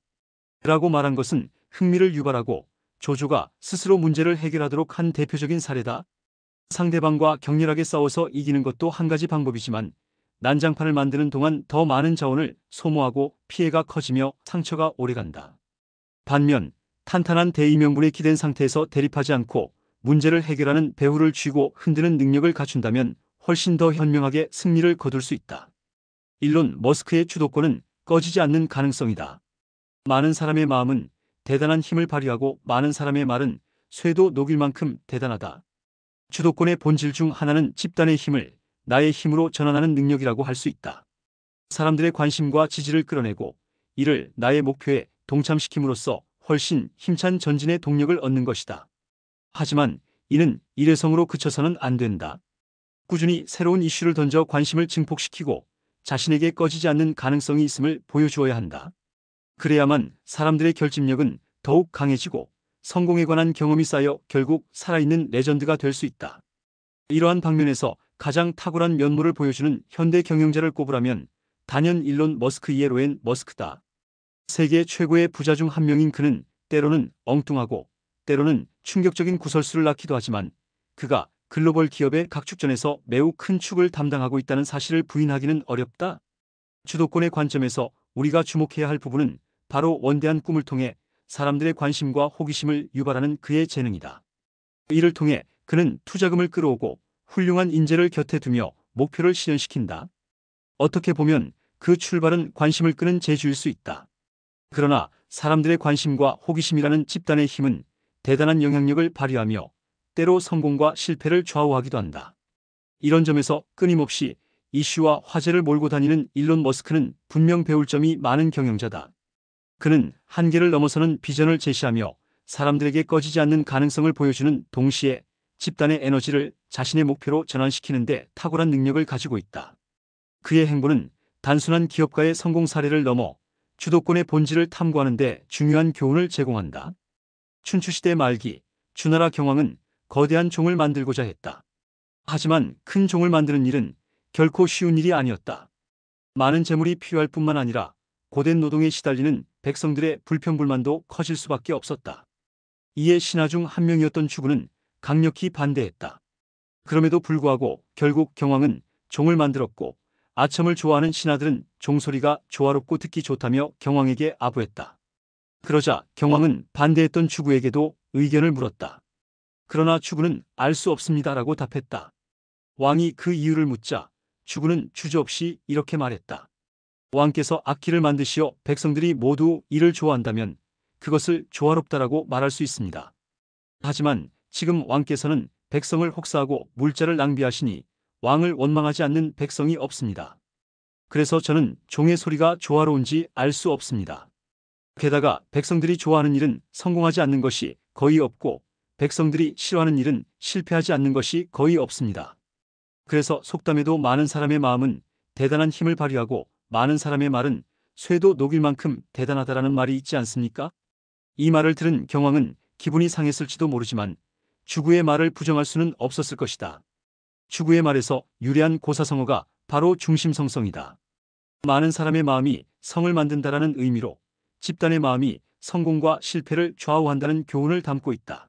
Speaker 1: 라고 말한 것은 흥미를 유발하고 조조가 스스로 문제를 해결하도록 한 대표적인 사례다. 상대방과 격렬하게 싸워서 이기는 것도 한 가지 방법이지만 난장판을 만드는 동안 더 많은 자원을 소모하고 피해가 커지며 상처가 오래간다. 반면 탄탄한 대의명분에 기댄 상태에서 대립하지 않고 문제를 해결하는 배후를 쥐고 흔드는 능력을 갖춘다면 훨씬 더 현명하게 승리를 거둘 수 있다. 일론 머스크의 주도권은 꺼지지 않는 가능성이다. 많은 사람의 마음은 대단한 힘을 발휘하고 많은 사람의 말은 쇠도 녹일 만큼 대단하다. 주도권의 본질 중 하나는 집단의 힘을 나의 힘으로 전환하는 능력이라고 할 수 있다. 사람들의 관심과 지지를 끌어내고 이를 나의 목표에 동참시킴으로써 훨씬 힘찬 전진의 동력을 얻는 것이다. 하지만 이는 일회성으로 그쳐서는 안 된다. 꾸준히 새로운 이슈를 던져 관심을 증폭시키고 자신에게 꺼지지 않는 가능성이 있음을 보여주어야 한다. 그래야만 사람들의 결집력은 더욱 강해지고 성공에 관한 경험이 쌓여 결국 살아있는 레전드가 될 수 있다. 이러한 방면에서 가장 탁월한 면모를 보여주는 현대 경영자를 꼽으라면 단연 일론 머스크 이에로엔 머스크다. 세계 최고의 부자 중 한 명인 그는 때로는 엉뚱하고 때로는 충격적인 구설수를 낳기도 하지만 그가 글로벌 기업의 각 축전에서 매우 큰 축을 담당하고 있다는 사실을 부인하기는 어렵다. 주도권의 관점에서 우리가 주목해야 할 부분은 바로 원대한 꿈을 통해 사람들의 관심과 호기심을 유발하는 그의 재능이다. 이를 통해 그는 투자금을 끌어오고 훌륭한 인재를 곁에 두며 목표를 실현시킨다. 어떻게 보면 그 출발은 관심을 끄는 재주일 수 있다. 그러나 사람들의 관심과 호기심이라는 집단의 힘은 대단한 영향력을 발휘하며 때로 성공과 실패를 좌우하기도 한다. 이런 점에서 끊임없이 이슈와 화제를 몰고 다니는 일론 머스크는 분명 배울 점이 많은 경영자다. 그는 한계를 넘어서는 비전을 제시하며 사람들에게 꺼지지 않는 가능성을 보여주는 동시에 집단의 에너지를 자신의 목표로 전환시키는 데 탁월한 능력을 가지고 있다. 그의 행보는 단순한 기업가의 성공 사례를 넘어 주도권의 본질을 탐구하는 데 중요한 교훈을 제공한다. 춘추시대 말기 주나라 경왕은 거대한 종을 만들고자 했다. 하지만 큰 종을 만드는 일은 결코 쉬운 일이 아니었다. 많은 재물이 필요할 뿐만 아니라 고된 노동에 시달리는 백성들의 불평불만도 커질 수밖에 없었다. 이에 신하 중 한 명이었던 추구는 강력히 반대했다. 그럼에도 불구하고 결국 경왕은 종을 만들었고 아첨을 좋아하는 신하들은 종소리가 조화롭고 듣기 좋다며 경왕에게 아부했다. 그러자 경왕은 반대했던 추구에게도 의견을 물었다. 그러나 추구는 알 수 없습니다라고 답했다. 왕이 그 이유를 묻자 추구는 주저없이 이렇게 말했다. 왕께서 악기를 만드시어 백성들이 모두 이를 좋아한다면 그것을 조화롭다라고 말할 수 있습니다. 하지만 지금 왕께서는 백성을 혹사하고 물자를 낭비하시니 왕을 원망하지 않는 백성이 없습니다. 그래서 저는 종의 소리가 조화로운지 알 수 없습니다. 게다가 백성들이 좋아하는 일은 성공하지 않는 것이 거의 없고 백성들이 싫어하는 일은 실패하지 않는 것이 거의 없습니다. 그래서 속담에도 많은 사람의 마음은 대단한 힘을 발휘하고 많은 사람의 말은 쇠도 녹일 만큼 대단하다라는 말이 있지 않습니까? 이 말을 들은 경왕은 기분이 상했을지도 모르지만 추구의 말을 부정할 수는 없었을 것이다. 추구의 말에서 유래한 고사성어가 바로 중심성성이다. 많은 사람의 마음이 성을 만든다라는 의미로 집단의 마음이 성공과 실패를 좌우한다는 교훈을 담고 있다.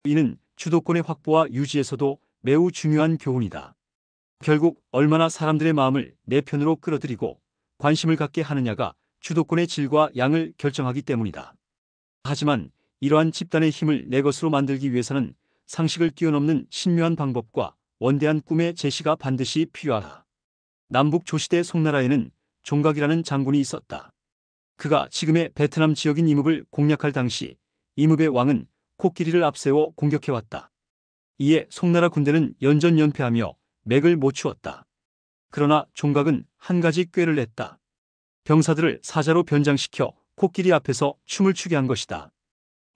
Speaker 1: 이는 주도권의 확보와 유지에서도 매우 중요한 교훈이다. 결국 얼마나 사람들의 마음을 내 편으로 끌어들이고 관심을 갖게 하느냐가 주도권의 질과 양을 결정하기 때문이다. 하지만 이러한 집단의 힘을 내 것으로 만들기 위해서는 상식을 뛰어넘는 신묘한 방법과 원대한 꿈의 제시가 반드시 필요하다. 남북 조시대 송나라에는 종각이라는 장군이 있었다. 그가 지금의 베트남 지역인 이뭅을 공략할 당시 이뭅의 왕은 코끼리를 앞세워 공격해왔다. 이에 송나라 군대는 연전연패하며 맥을 못 추었다. 그러나 종각은 한 가지 꾀를 냈다. 병사들을 사자로 변장시켜 코끼리 앞에서 춤을 추게 한 것이다.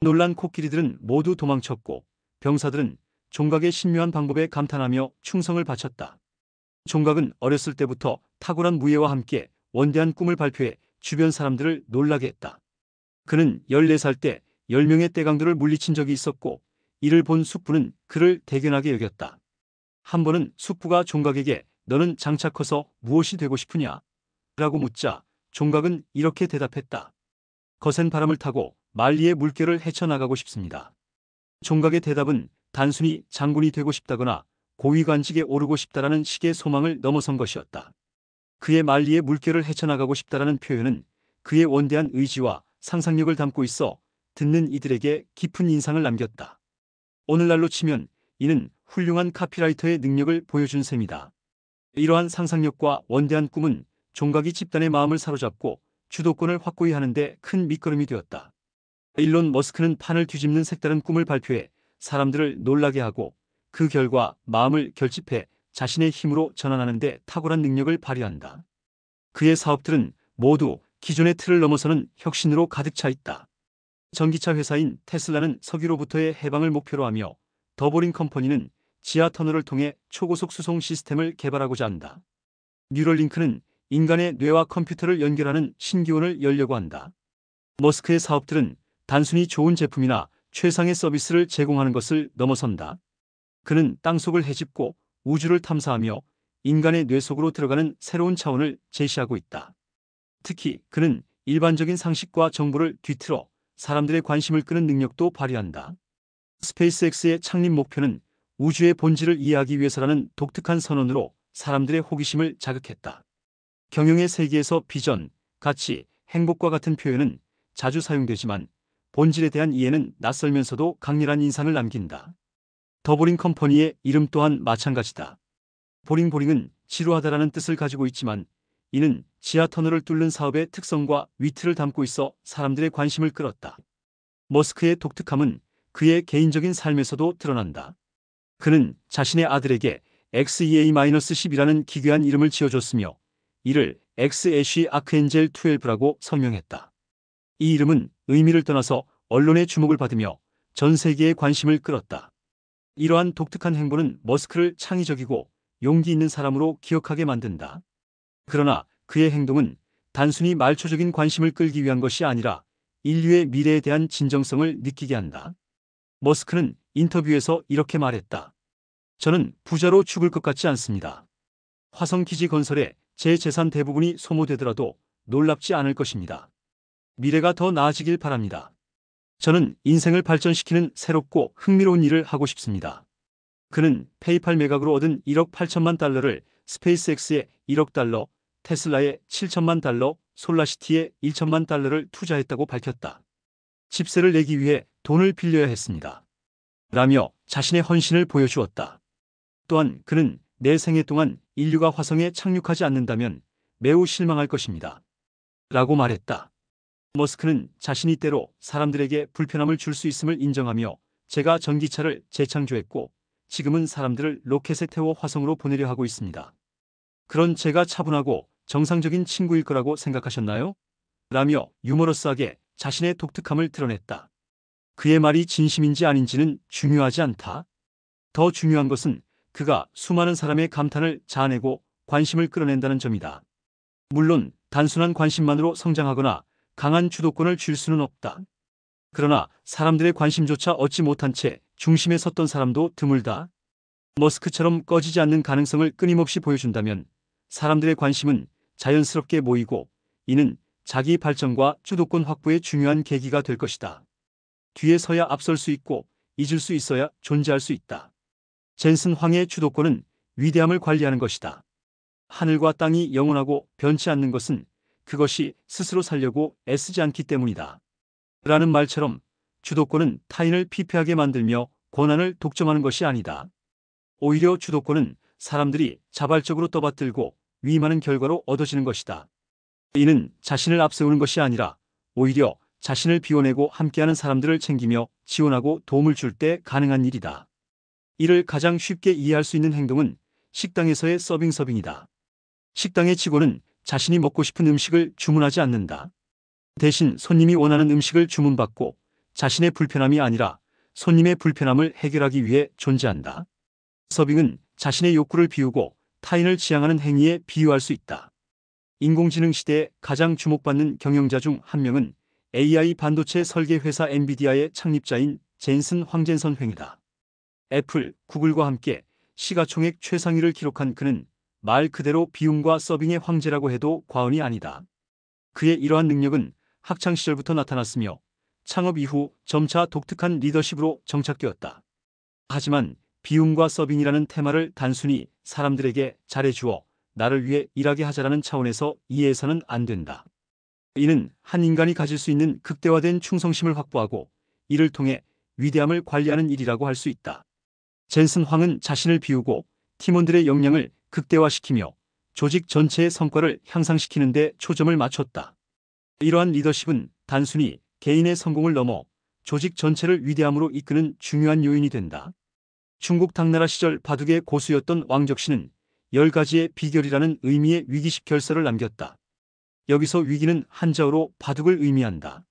Speaker 1: 놀란 코끼리들은 모두 도망쳤고 병사들은 종각의 신묘한 방법에 감탄하며 충성을 바쳤다. 종각은 어렸을 때부터 탁월한 무예와 함께 원대한 꿈을 발표해 주변 사람들을 놀라게 했다. 그는 14살 때 10명의 떼강도를 물리친 적이 있었고 이를 본 숙부는 그를 대견하게 여겼다. 한 번은 숙부가 종각에게 너는 장차 커서 무엇이 되고 싶으냐? 라고 묻자 종각은 이렇게 대답했다. 거센 바람을 타고 만리의 물결을 헤쳐나가고 싶습니다. 종각의 대답은 단순히 장군이 되고 싶다거나 고위관직에 오르고 싶다라는 식의 소망을 넘어선 것이었다. 그의 만리의 물결을 헤쳐나가고 싶다라는 표현은 그의 원대한 의지와 상상력을 담고 있어 듣는 이들에게 깊은 인상을 남겼다. 오늘날로 치면 이는 훌륭한 카피라이터의 능력을 보여준 셈이다. 이러한 상상력과 원대한 꿈은 종각이 집단의 마음을 사로잡고 주도권을 확고히 하는데 큰 밑거름이 되었다. 일론 머스크는 판을 뒤집는 색다른 꿈을 발표해 사람들을 놀라게 하고 그 결과 마음을 결집해 자신의 힘으로 전환하는 데 탁월한 능력을 발휘한다. 그의 사업들은 모두 기존의 틀을 넘어서는 혁신으로 가득 차 있다. 전기차 회사인 테슬라는 석유로부터의 해방을 목표로 하며 더보링 컴퍼니는 지하 터널을 통해 초고속 수송 시스템을 개발하고자 한다. 뉴럴링크는 인간의 뇌와 컴퓨터를 연결하는 신기원을 열려고 한다. 머스크의 사업들은 단순히 좋은 제품이나 최상의 서비스를 제공하는 것을 넘어선다. 그는 땅속을 헤집고 우주를 탐사하며 인간의 뇌 속으로 들어가는 새로운 차원을 제시하고 있다. 특히 그는 일반적인 상식과 정보를 뒤틀어 사람들의 관심을 끄는 능력도 발휘한다. 스페이스X의 창립 목표는 우주의 본질을 이해하기 위해서라는 독특한 선언으로 사람들의 호기심을 자극했다. 경영의 세계에서 비전, 가치, 행복과 같은 표현은 자주 사용되지만 본질에 대한 이해는 낯설면서도 강렬한 인상을 남긴다. 더보링 컴퍼니의 이름 또한 마찬가지다. 보링보링은 지루하다라는 뜻을 가지고 있지만 이는 지하 터널을 뚫는 사업의 특성과 위트를 담고 있어 사람들의 관심을 끌었다. 머스크의 독특함은 그의 개인적인 삶에서도 드러난다. 그는 자신의 아들에게 XEA-10이라는 기괴한 이름을 지어줬으며 이를 X-애쉬 아크엔젤 12라고 설명했다. 이 이름은 의미를 떠나서 언론의 주목을 받으며 전 세계의 관심을 끌었다. 이러한 독특한 행보는 머스크를 창의적이고 용기 있는 사람으로 기억하게 만든다. 그러나 그의 행동은 단순히 말초적인 관심을 끌기 위한 것이 아니라 인류의 미래에 대한 진정성을 느끼게 한다. 머스크는 인터뷰에서 이렇게 말했다. 저는 부자로 죽을 것 같지 않습니다. 화성기지 건설에 제 재산 대부분이 소모되더라도 놀랍지 않을 것입니다. 미래가 더 나아지길 바랍니다. 저는 인생을 발전시키는 새롭고 흥미로운 일을 하고 싶습니다. 그는 페이팔 매각으로 얻은 1억 8천만 달러를 스페이스X에 1억 달러, 테슬라에 7천만 달러, 솔라시티에 1천만 달러를 투자했다고 밝혔다. 집세를 내기 위해 돈을 빌려야 했습니다. 라며 자신의 헌신을 보여주었다. 또한 그는 내 생애 동안 인류가 화성에 착륙하지 않는다면 매우 실망할 것입니다. 라고 말했다. 머스크는 자신이 때로 사람들에게 불편함을 줄 수 있음을 인정하며 제가 전기차를 재창조했고 지금은 사람들을 로켓에 태워 화성으로 보내려 하고 있습니다. 그런 제가 차분하고 정상적인 친구일 거라고 생각하셨나요? 라며 유머러스하게 자신의 독특함을 드러냈다. 그의 말이 진심인지 아닌지는 중요하지 않다. 더 중요한 것은 그가 수많은 사람의 감탄을 자아내고 관심을 끌어낸다는 점이다. 물론 단순한 관심만으로 성장하거나 강한 주도권을 쥘 수는 없다. 그러나 사람들의 관심조차 얻지 못한 채 중심에 섰던 사람도 드물다. 머스크처럼 꺼지지 않는 가능성을 끊임없이 보여준다면 사람들의 관심은 자연스럽게 모이고 이는 자기 발전과 주도권 확보의 중요한 계기가 될 것이다. 뒤에 서야 앞설 수 있고 잊을 수 있어야 존재할 수 있다. 젠슨 황의 주도권은 위대함을 관리하는 것이다. 하늘과 땅이 영원하고 변치 않는 것은 그것이 스스로 살려고 애쓰지 않기 때문이다. 라는 말처럼 주도권은 타인을 피폐하게 만들며 권한을 독점하는 것이 아니다. 오히려 주도권은 사람들이 자발적으로 떠받들고 위임하는 결과로 얻어지는 것이다. 이는 자신을 앞세우는 것이 아니라 오히려 자신을 비워내고 함께하는 사람들을 챙기며 지원하고 도움을 줄 때 가능한 일이다. 이를 가장 쉽게 이해할 수 있는 행동은 식당에서의 서빙이다. 식당의 직원은 자신이 먹고 싶은 음식을 주문하지 않는다. 대신 손님이 원하는 음식을 주문받고 자신의 불편함이 아니라 손님의 불편함을 해결하기 위해 존재한다. 서빙은 자신의 욕구를 비우고 타인을 지향하는 행위에 비유할 수 있다. 인공지능 시대에 가장 주목받는 경영자 중 한 명은 AI 반도체 설계 회사 엔비디아의 창립자인 젠슨 황젠선 횡이다. 애플, 구글과 함께 시가총액 최상위를 기록한 그는 말 그대로 비움과 서빙의 황제라고 해도 과언이 아니다. 그의 이러한 능력은 학창 시절부터 나타났으며 창업 이후 점차 독특한 리더십으로 정착되었다. 하지만 비움과 서빙이라는 테마를 단순히 사람들에게 잘해주어 나를 위해 일하게 하자라는 차원에서 이해해서는 안 된다. 이는 한 인간이 가질 수 있는 극대화된 충성심을 확보하고 이를 통해 위대함을 관리하는 일이라고 할 수 있다. 젠슨 황은 자신을 비우고 팀원들의 역량을 극대화시키며 조직 전체의 성과를 향상시키는 데 초점을 맞췄다. 이러한 리더십은 단순히 개인의 성공을 넘어 조직 전체를 위대함으로 이끄는 중요한 요인이 된다. 중국 당나라 시절 바둑의 고수였던 왕적신은 10가지의 비결이라는 의미의 위기십 결서를 남겼다. 여기서 위기는 한자어로 바둑을 의미한다.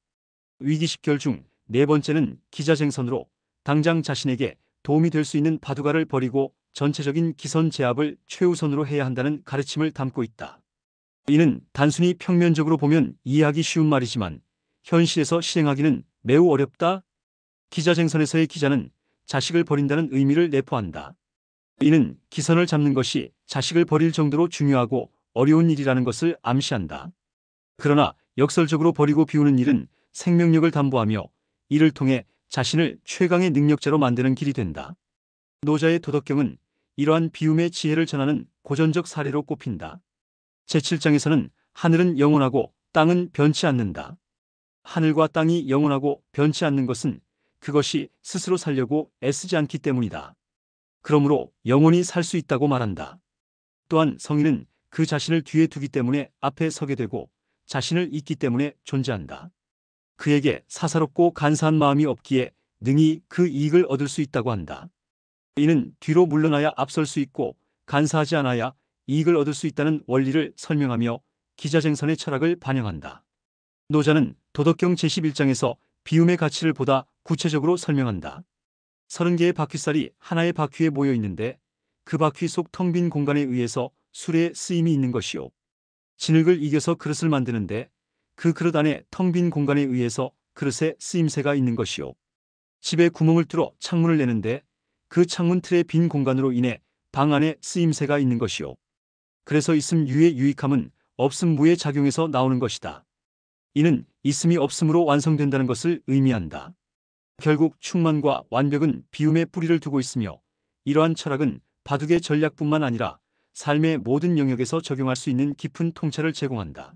Speaker 1: 위기십 결 중 네 번째는 기자쟁선으로 당장 자신에게 도움이 될 수 있는 바둑알을 버리고 전체적인 기선 제압을 최우선으로 해야 한다는 가르침을 담고 있다. 이는 단순히 평면적으로 보면 이해하기 쉬운 말이지만 현실에서 실행하기는 매우 어렵다. 기자쟁선에서의 기자는 자식을 버린다는 의미를 내포한다. 이는 기선을 잡는 것이 자식을 버릴 정도로 중요하고 어려운 일이라는 것을 암시한다. 그러나 역설적으로 버리고 비우는 일은 생명력을 담보하며 이를 통해 자신을 최강의 능력자로 만드는 길이 된다. 노자의 도덕경은 이러한 비움의 지혜를 전하는 고전적 사례로 꼽힌다. 제7장에서는 하늘은 영원하고 땅은 변치 않는다. 하늘과 땅이 영원하고 변치 않는 것은 그것이 스스로 살려고 애쓰지 않기 때문이다. 그러므로 영원히 살 수 있다고 말한다. 또한 성인은 그 자신을 뒤에 두기 때문에 앞에 서게 되고 자신을 잊기 때문에 존재한다. 그에게 사사롭고 간사한 마음이 없기에 능히 그 이익을 얻을 수 있다고 한다. 이는 뒤로 물러나야 앞설 수 있고 간사하지 않아야 이익을 얻을 수 있다는 원리를 설명하며 기자쟁선의 철학을 반영한다. 노자는 도덕경 제11장에서 비움의 가치를 보다 구체적으로 설명한다. 30개의 바퀴살이 하나의 바퀴에 모여 있는데 그 바퀴 속 텅 빈 공간에 의해서 술의 쓰임이 있는 것이요. 진흙을 이겨서 그릇을 만드는데 그 그릇 안에 텅 빈 공간에 의해서 그릇에 쓰임새가 있는 것이요. 집에 구멍을 뚫어 창문을 내는데 그 창문 틀의 빈 공간으로 인해 방 안에 쓰임새가 있는 것이요. 그래서 있음 유의 유익함은 없음 무의 작용에서 나오는 것이다. 이는 있음이 없음으로 완성된다는 것을 의미한다. 결국 충만과 완벽은 비움의 뿌리를 두고 있으며 이러한 철학은 바둑의 전략뿐만 아니라 삶의 모든 영역에서 적용할 수 있는 깊은 통찰을 제공한다.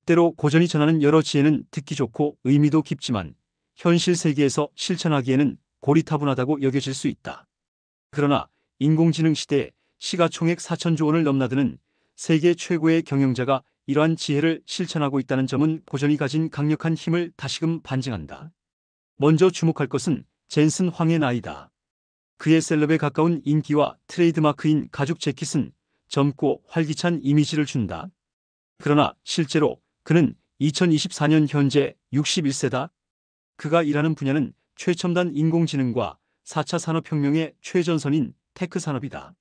Speaker 1: 때로 고전이 전하는 여러 지혜는 듣기 좋고 의미도 깊지만 현실 세계에서 실천하기에는 고리타분하다고 여겨질 수 있다. 그러나 인공지능 시대에 시가총액 4천조 원을 넘나드는 세계 최고의 경영자가 이러한 지혜를 실천하고 있다는 점은 고전이 가진 강력한 힘을 다시금 반증한다. 먼저 주목할 것은 젠슨 황의 나이다. 그의 셀럽에 가까운 인기와 트레이드마크인 가죽 재킷은 젊고 활기찬 이미지를 준다. 그러나 실제로 그는 2024년 현재 61세다. 그가 일하는 분야는 최첨단 인공지능과 4차 산업혁명의 최전선인 테크 산업이다.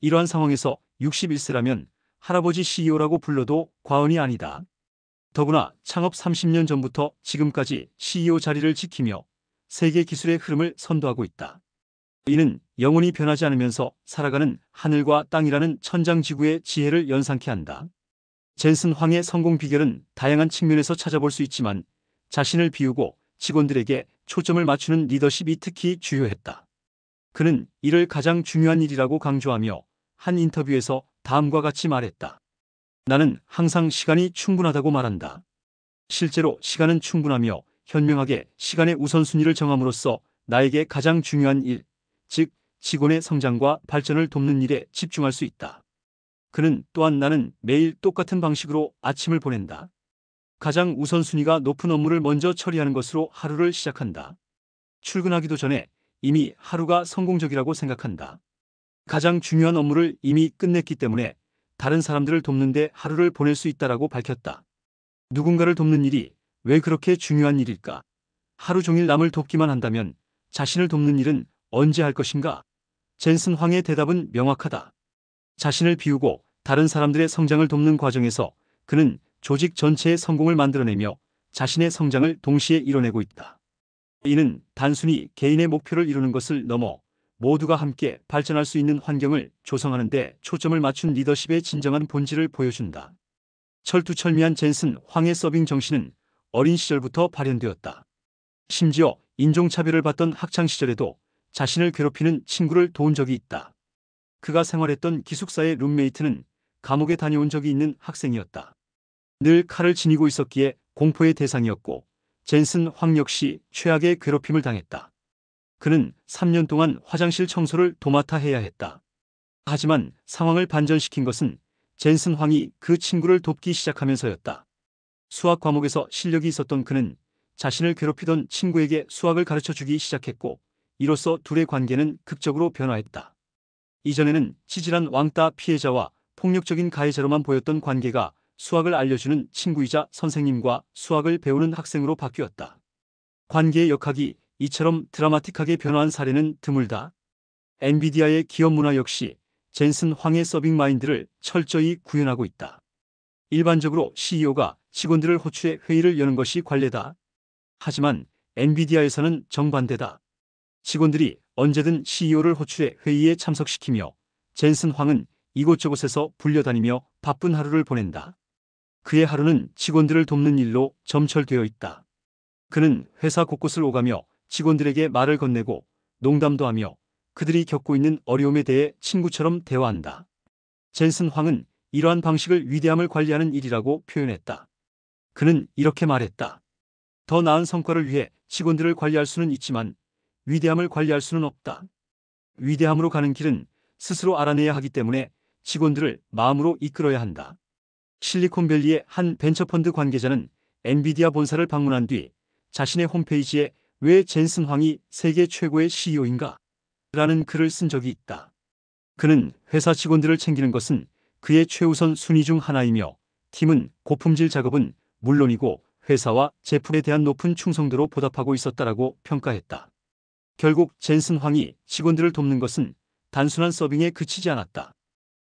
Speaker 1: 이러한 상황에서 61세라면 할아버지 CEO라고 불러도 과언이 아니다. 더구나 창업 30년 전부터 지금까지 CEO 자리를 지키며 세계 기술의 흐름을 선도하고 있다. 이는 영원히 변하지 않으면서 살아가는 하늘과 땅이라는 천장지구의 지혜를 연상케 한다. 젠슨 황의 성공 비결은 다양한 측면에서 찾아볼 수 있지만 자신을 비우고 직원들에게 초점을 맞추는 리더십이 특히 주요했다. 그는 이를 가장 중요한 일이라고 강조하며 한 인터뷰에서 다음과 같이 말했다. 나는 항상 시간이 충분하다고 말한다. 실제로 시간은 충분하며 현명하게 시간의 우선순위를 정함으로써 나에게 가장 중요한 일, 즉 직원의 성장과 발전을 돕는 일에 집중할 수 있다. 그는 또한 나는 매일 똑같은 방식으로 아침을 보낸다. 가장 우선순위가 높은 업무를 먼저 처리하는 것으로 하루를 시작한다. 출근하기도 전에 이미 하루가 성공적이라고 생각한다. 가장 중요한 업무를 이미 끝냈기 때문에 다른 사람들을 돕는데 하루를 보낼 수 있다라고 밝혔다. 누군가를 돕는 일이 왜 그렇게 중요한 일일까? 하루 종일 남을 돕기만 한다면 자신을 돕는 일은 언제 할 것인가? 젠슨 황의 대답은 명확하다. 자신을 비우고 다른 사람들의 성장을 돕는 과정에서 그는 조직 전체의 성공을 만들어내며 자신의 성장을 동시에 이뤄내고 있다. 이는 단순히 개인의 목표를 이루는 것을 넘어 모두가 함께 발전할 수 있는 환경을 조성하는 데 초점을 맞춘 리더십의 진정한 본질을 보여준다. 철두철미한 젠슨 황의 서빙 정신은 어린 시절부터 발현되었다. 심지어 인종차별을 받던 학창시절에도 자신을 괴롭히는 친구를 도운 적이 있다. 그가 생활했던 기숙사의 룸메이트는 감옥에 다녀온 적이 있는 학생이었다. 늘 칼을 지니고 있었기에 공포의 대상이었고 젠슨 황 역시 최악의 괴롭힘을 당했다. 그는 3년 동안 화장실 청소를 도맡아 해야 했다. 하지만 상황을 반전시킨 것은 젠슨 황이 그 친구를 돕기 시작하면서였다. 수학 과목에서 실력이 있었던 그는 자신을 괴롭히던 친구에게 수학을 가르쳐 주기 시작했고 이로써 둘의 관계는 극적으로 변화했다. 이전에는 치질한 왕따 피해자와 폭력적인 가해자로만 보였던 관계가 수학을 알려주는 친구이자 선생님과 수학을 배우는 학생으로 바뀌었다. 관계의 역학이 이처럼 드라마틱하게 변화한 사례는 드물다. 엔비디아의 기업 문화 역시 젠슨 황의 서빙 마인드를 철저히 구현하고 있다. 일반적으로 CEO가 직원들을 호출해 회의를 여는 것이 관례다. 하지만 엔비디아에서는 정반대다. 직원들이 언제든 CEO를 호출해 회의에 참석시키며 젠슨 황은 이곳저곳에서 불려다니며 바쁜 하루를 보낸다. 그의 하루는 직원들을 돕는 일로 점철되어 있다. 그는 회사 곳곳을 오가며 직원들에게 말을 건네고 농담도 하며 그들이 겪고 있는 어려움에 대해 친구처럼 대화한다. 젠슨 황은 이러한 방식을 위대함을 관리하는 일이라고 표현했다. 그는 이렇게 말했다. 더 나은 성과를 위해 직원들을 관리할 수는 있지만 위대함을 관리할 수는 없다. 위대함으로 가는 길은 스스로 알아내야 하기 때문에 직원들을 마음으로 이끌어야 한다. 실리콘밸리의 한 벤처펀드 관계자는 엔비디아 본사를 방문한 뒤 자신의 홈페이지에 왜 젠슨 황이 세계 최고의 CEO인가? 라는 글을 쓴 적이 있다. 그는 회사 직원들을 챙기는 것은 그의 최우선 순위 중 하나이며 팀은 고품질 작업은 물론이고 회사와 제품에 대한 높은 충성도로 보답하고 있었다라고 평가했다. 결국 젠슨 황이 직원들을 돕는 것은 단순한 서빙에 그치지 않았다.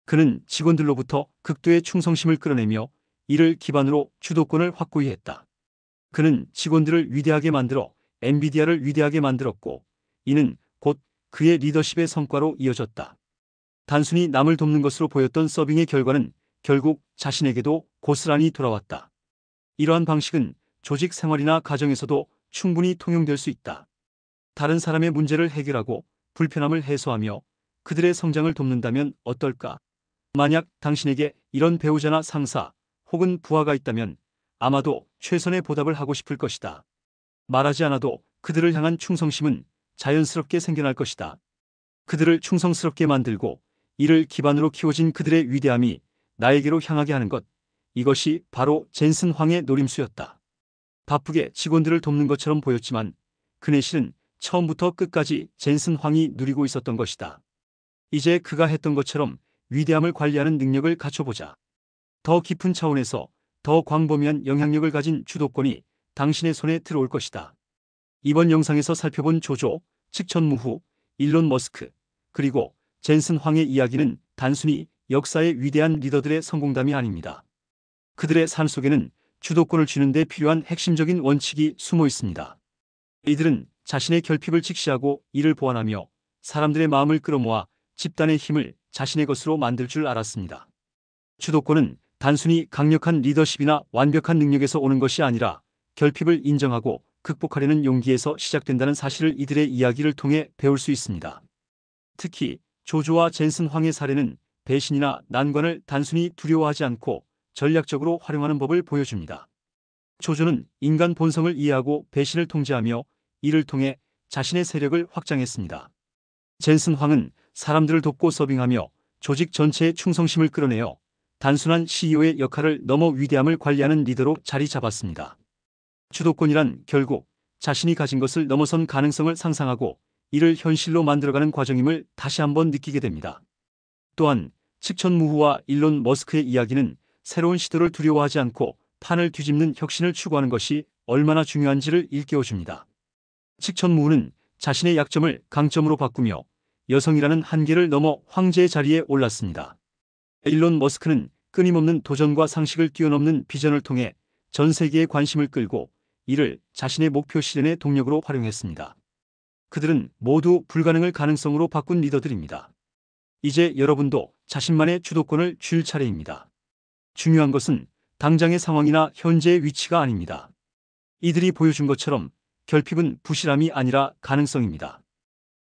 Speaker 1: 그는 직원들로부터 극도의 충성심을 끌어내며 이를 기반으로 주도권을 확고히 했다. 그는 직원들을 위대하게 만들어 엔비디아를 위대하게 만들었고 이는 곧 그의 리더십의 성과로 이어졌다. 단순히 남을 돕는 것으로 보였던 서빙의 결과는 결국 자신에게도 고스란히 돌아왔다. 이러한 방식은 조직 생활이나 가정에서도 충분히 통용될 수 있다. 다른 사람의 문제를 해결하고 불편함을 해소하며 그들의 성장을 돕는다면 어떨까? 만약 당신에게 이런 배우자나 상사 혹은 부하가 있다면 아마도 최선의 보답을 하고 싶을 것이다. 말하지 않아도 그들을 향한 충성심은 자연스럽게 생겨날 것이다. 그들을 충성스럽게 만들고 이를 기반으로 키워진 그들의 위대함이 나에게로 향하게 하는 것. 이것이 바로 젠슨 황의 노림수였다. 바쁘게 직원들을 돕는 것처럼 보였지만 그의 실은 처음부터 끝까지 젠슨 황이 누리고 있었던 것이다. 이제 그가 했던 것처럼 위대함을 관리하는 능력을 갖춰보자. 더 깊은 차원에서 더 광범위한 영향력을 가진 주도권이 당신의 손에 들어올 것이다. 이번 영상에서 살펴본 조조, 측천무후, 일론 머스크, 그리고 젠슨 황의 이야기는 단순히 역사의 위대한 리더들의 성공담이 아닙니다. 그들의 삶 속에는 주도권을 쥐는 데 필요한 핵심적인 원칙이 숨어 있습니다. 이들은 자신의 결핍을 직시하고 이를 보완하며 사람들의 마음을 끌어모아 집단의 힘을 자신의 것으로 만들 줄 알았습니다. 주도권은 단순히 강력한 리더십이나 완벽한 능력에서 오는 것이 아니라 결핍을 인정하고 극복하려는 용기에서 시작된다는 사실을 이들의 이야기를 통해 배울 수 있습니다. 특히 조조와 젠슨 황의 사례는 배신이나 난관을 단순히 두려워하지 않고 전략적으로 활용하는 법을 보여줍니다. 조조는 인간 본성을 이해하고 배신을 통제하며 이를 통해 자신의 세력을 확장했습니다. 젠슨 황은 사람들을 돕고 서빙하며 조직 전체의 충성심을 끌어내어 단순한 CEO의 역할을 넘어 위대함을 관리하는 리더로 자리 잡았습니다. 주도권이란 결국 자신이 가진 것을 넘어선 가능성을 상상하고 이를 현실로 만들어가는 과정임을 다시 한번 느끼게 됩니다. 또한 측천무후와 일론 머스크의 이야기는 새로운 시도를 두려워하지 않고 판을 뒤집는 혁신을 추구하는 것이 얼마나 중요한지를 일깨워줍니다. 측천무후는 자신의 약점을 강점으로 바꾸며 여성이라는 한계를 넘어 황제의 자리에 올랐습니다. 일론 머스크는 끊임없는 도전과 상식을 뛰어넘는 비전을 통해 전 세계의 관심을 끌고 이를 자신의 목표 실현의 동력으로 활용했습니다. 그들은 모두 불가능을 가능성으로 바꾼 리더들입니다. 이제 여러분도 자신만의 주도권을 쥘 차례입니다. 중요한 것은 당장의 상황이나 현재의 위치가 아닙니다. 이들이 보여준 것처럼 결핍은 부실함이 아니라 가능성입니다.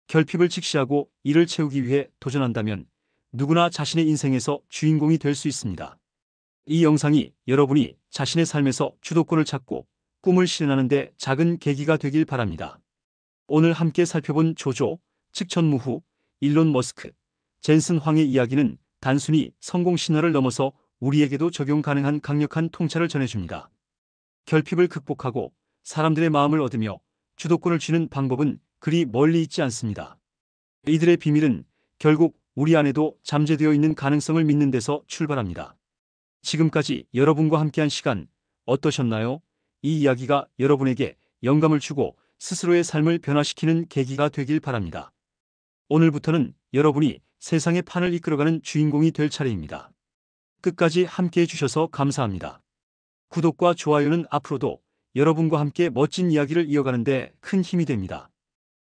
Speaker 1: 결핍을 직시하고 이를 채우기 위해 도전한다면 누구나 자신의 인생에서 주인공이 될 수 있습니다. 이 영상이 여러분이 자신의 삶에서 주도권을 찾고 꿈을 실현하는 데 작은 계기가 되길 바랍니다. 오늘 함께 살펴본 조조, 즉 전무후, 일론 머스크, 젠슨 황의 이야기는 단순히 성공 신화를 넘어서 우리에게도 적용 가능한 강력한 통찰을 전해줍니다. 결핍을 극복하고 사람들의 마음을 얻으며 주도권을 쥐는 방법은 그리 멀리 있지 않습니다. 이들의 비밀은 결국 우리 안에도 잠재되어 있는 가능성을 믿는 데서 출발합니다. 지금까지 여러분과 함께한 시간 어떠셨나요? 이 이야기가 여러분에게 영감을 주고 스스로의 삶을 변화시키는 계기가 되길 바랍니다. 오늘부터는 여러분이 세상의 판을 이끌어가는 주인공이 될 차례입니다. 끝까지 함께해 주셔서 감사합니다. 구독과 좋아요는 앞으로도 여러분과 함께 멋진 이야기를 이어가는 데 큰 힘이 됩니다.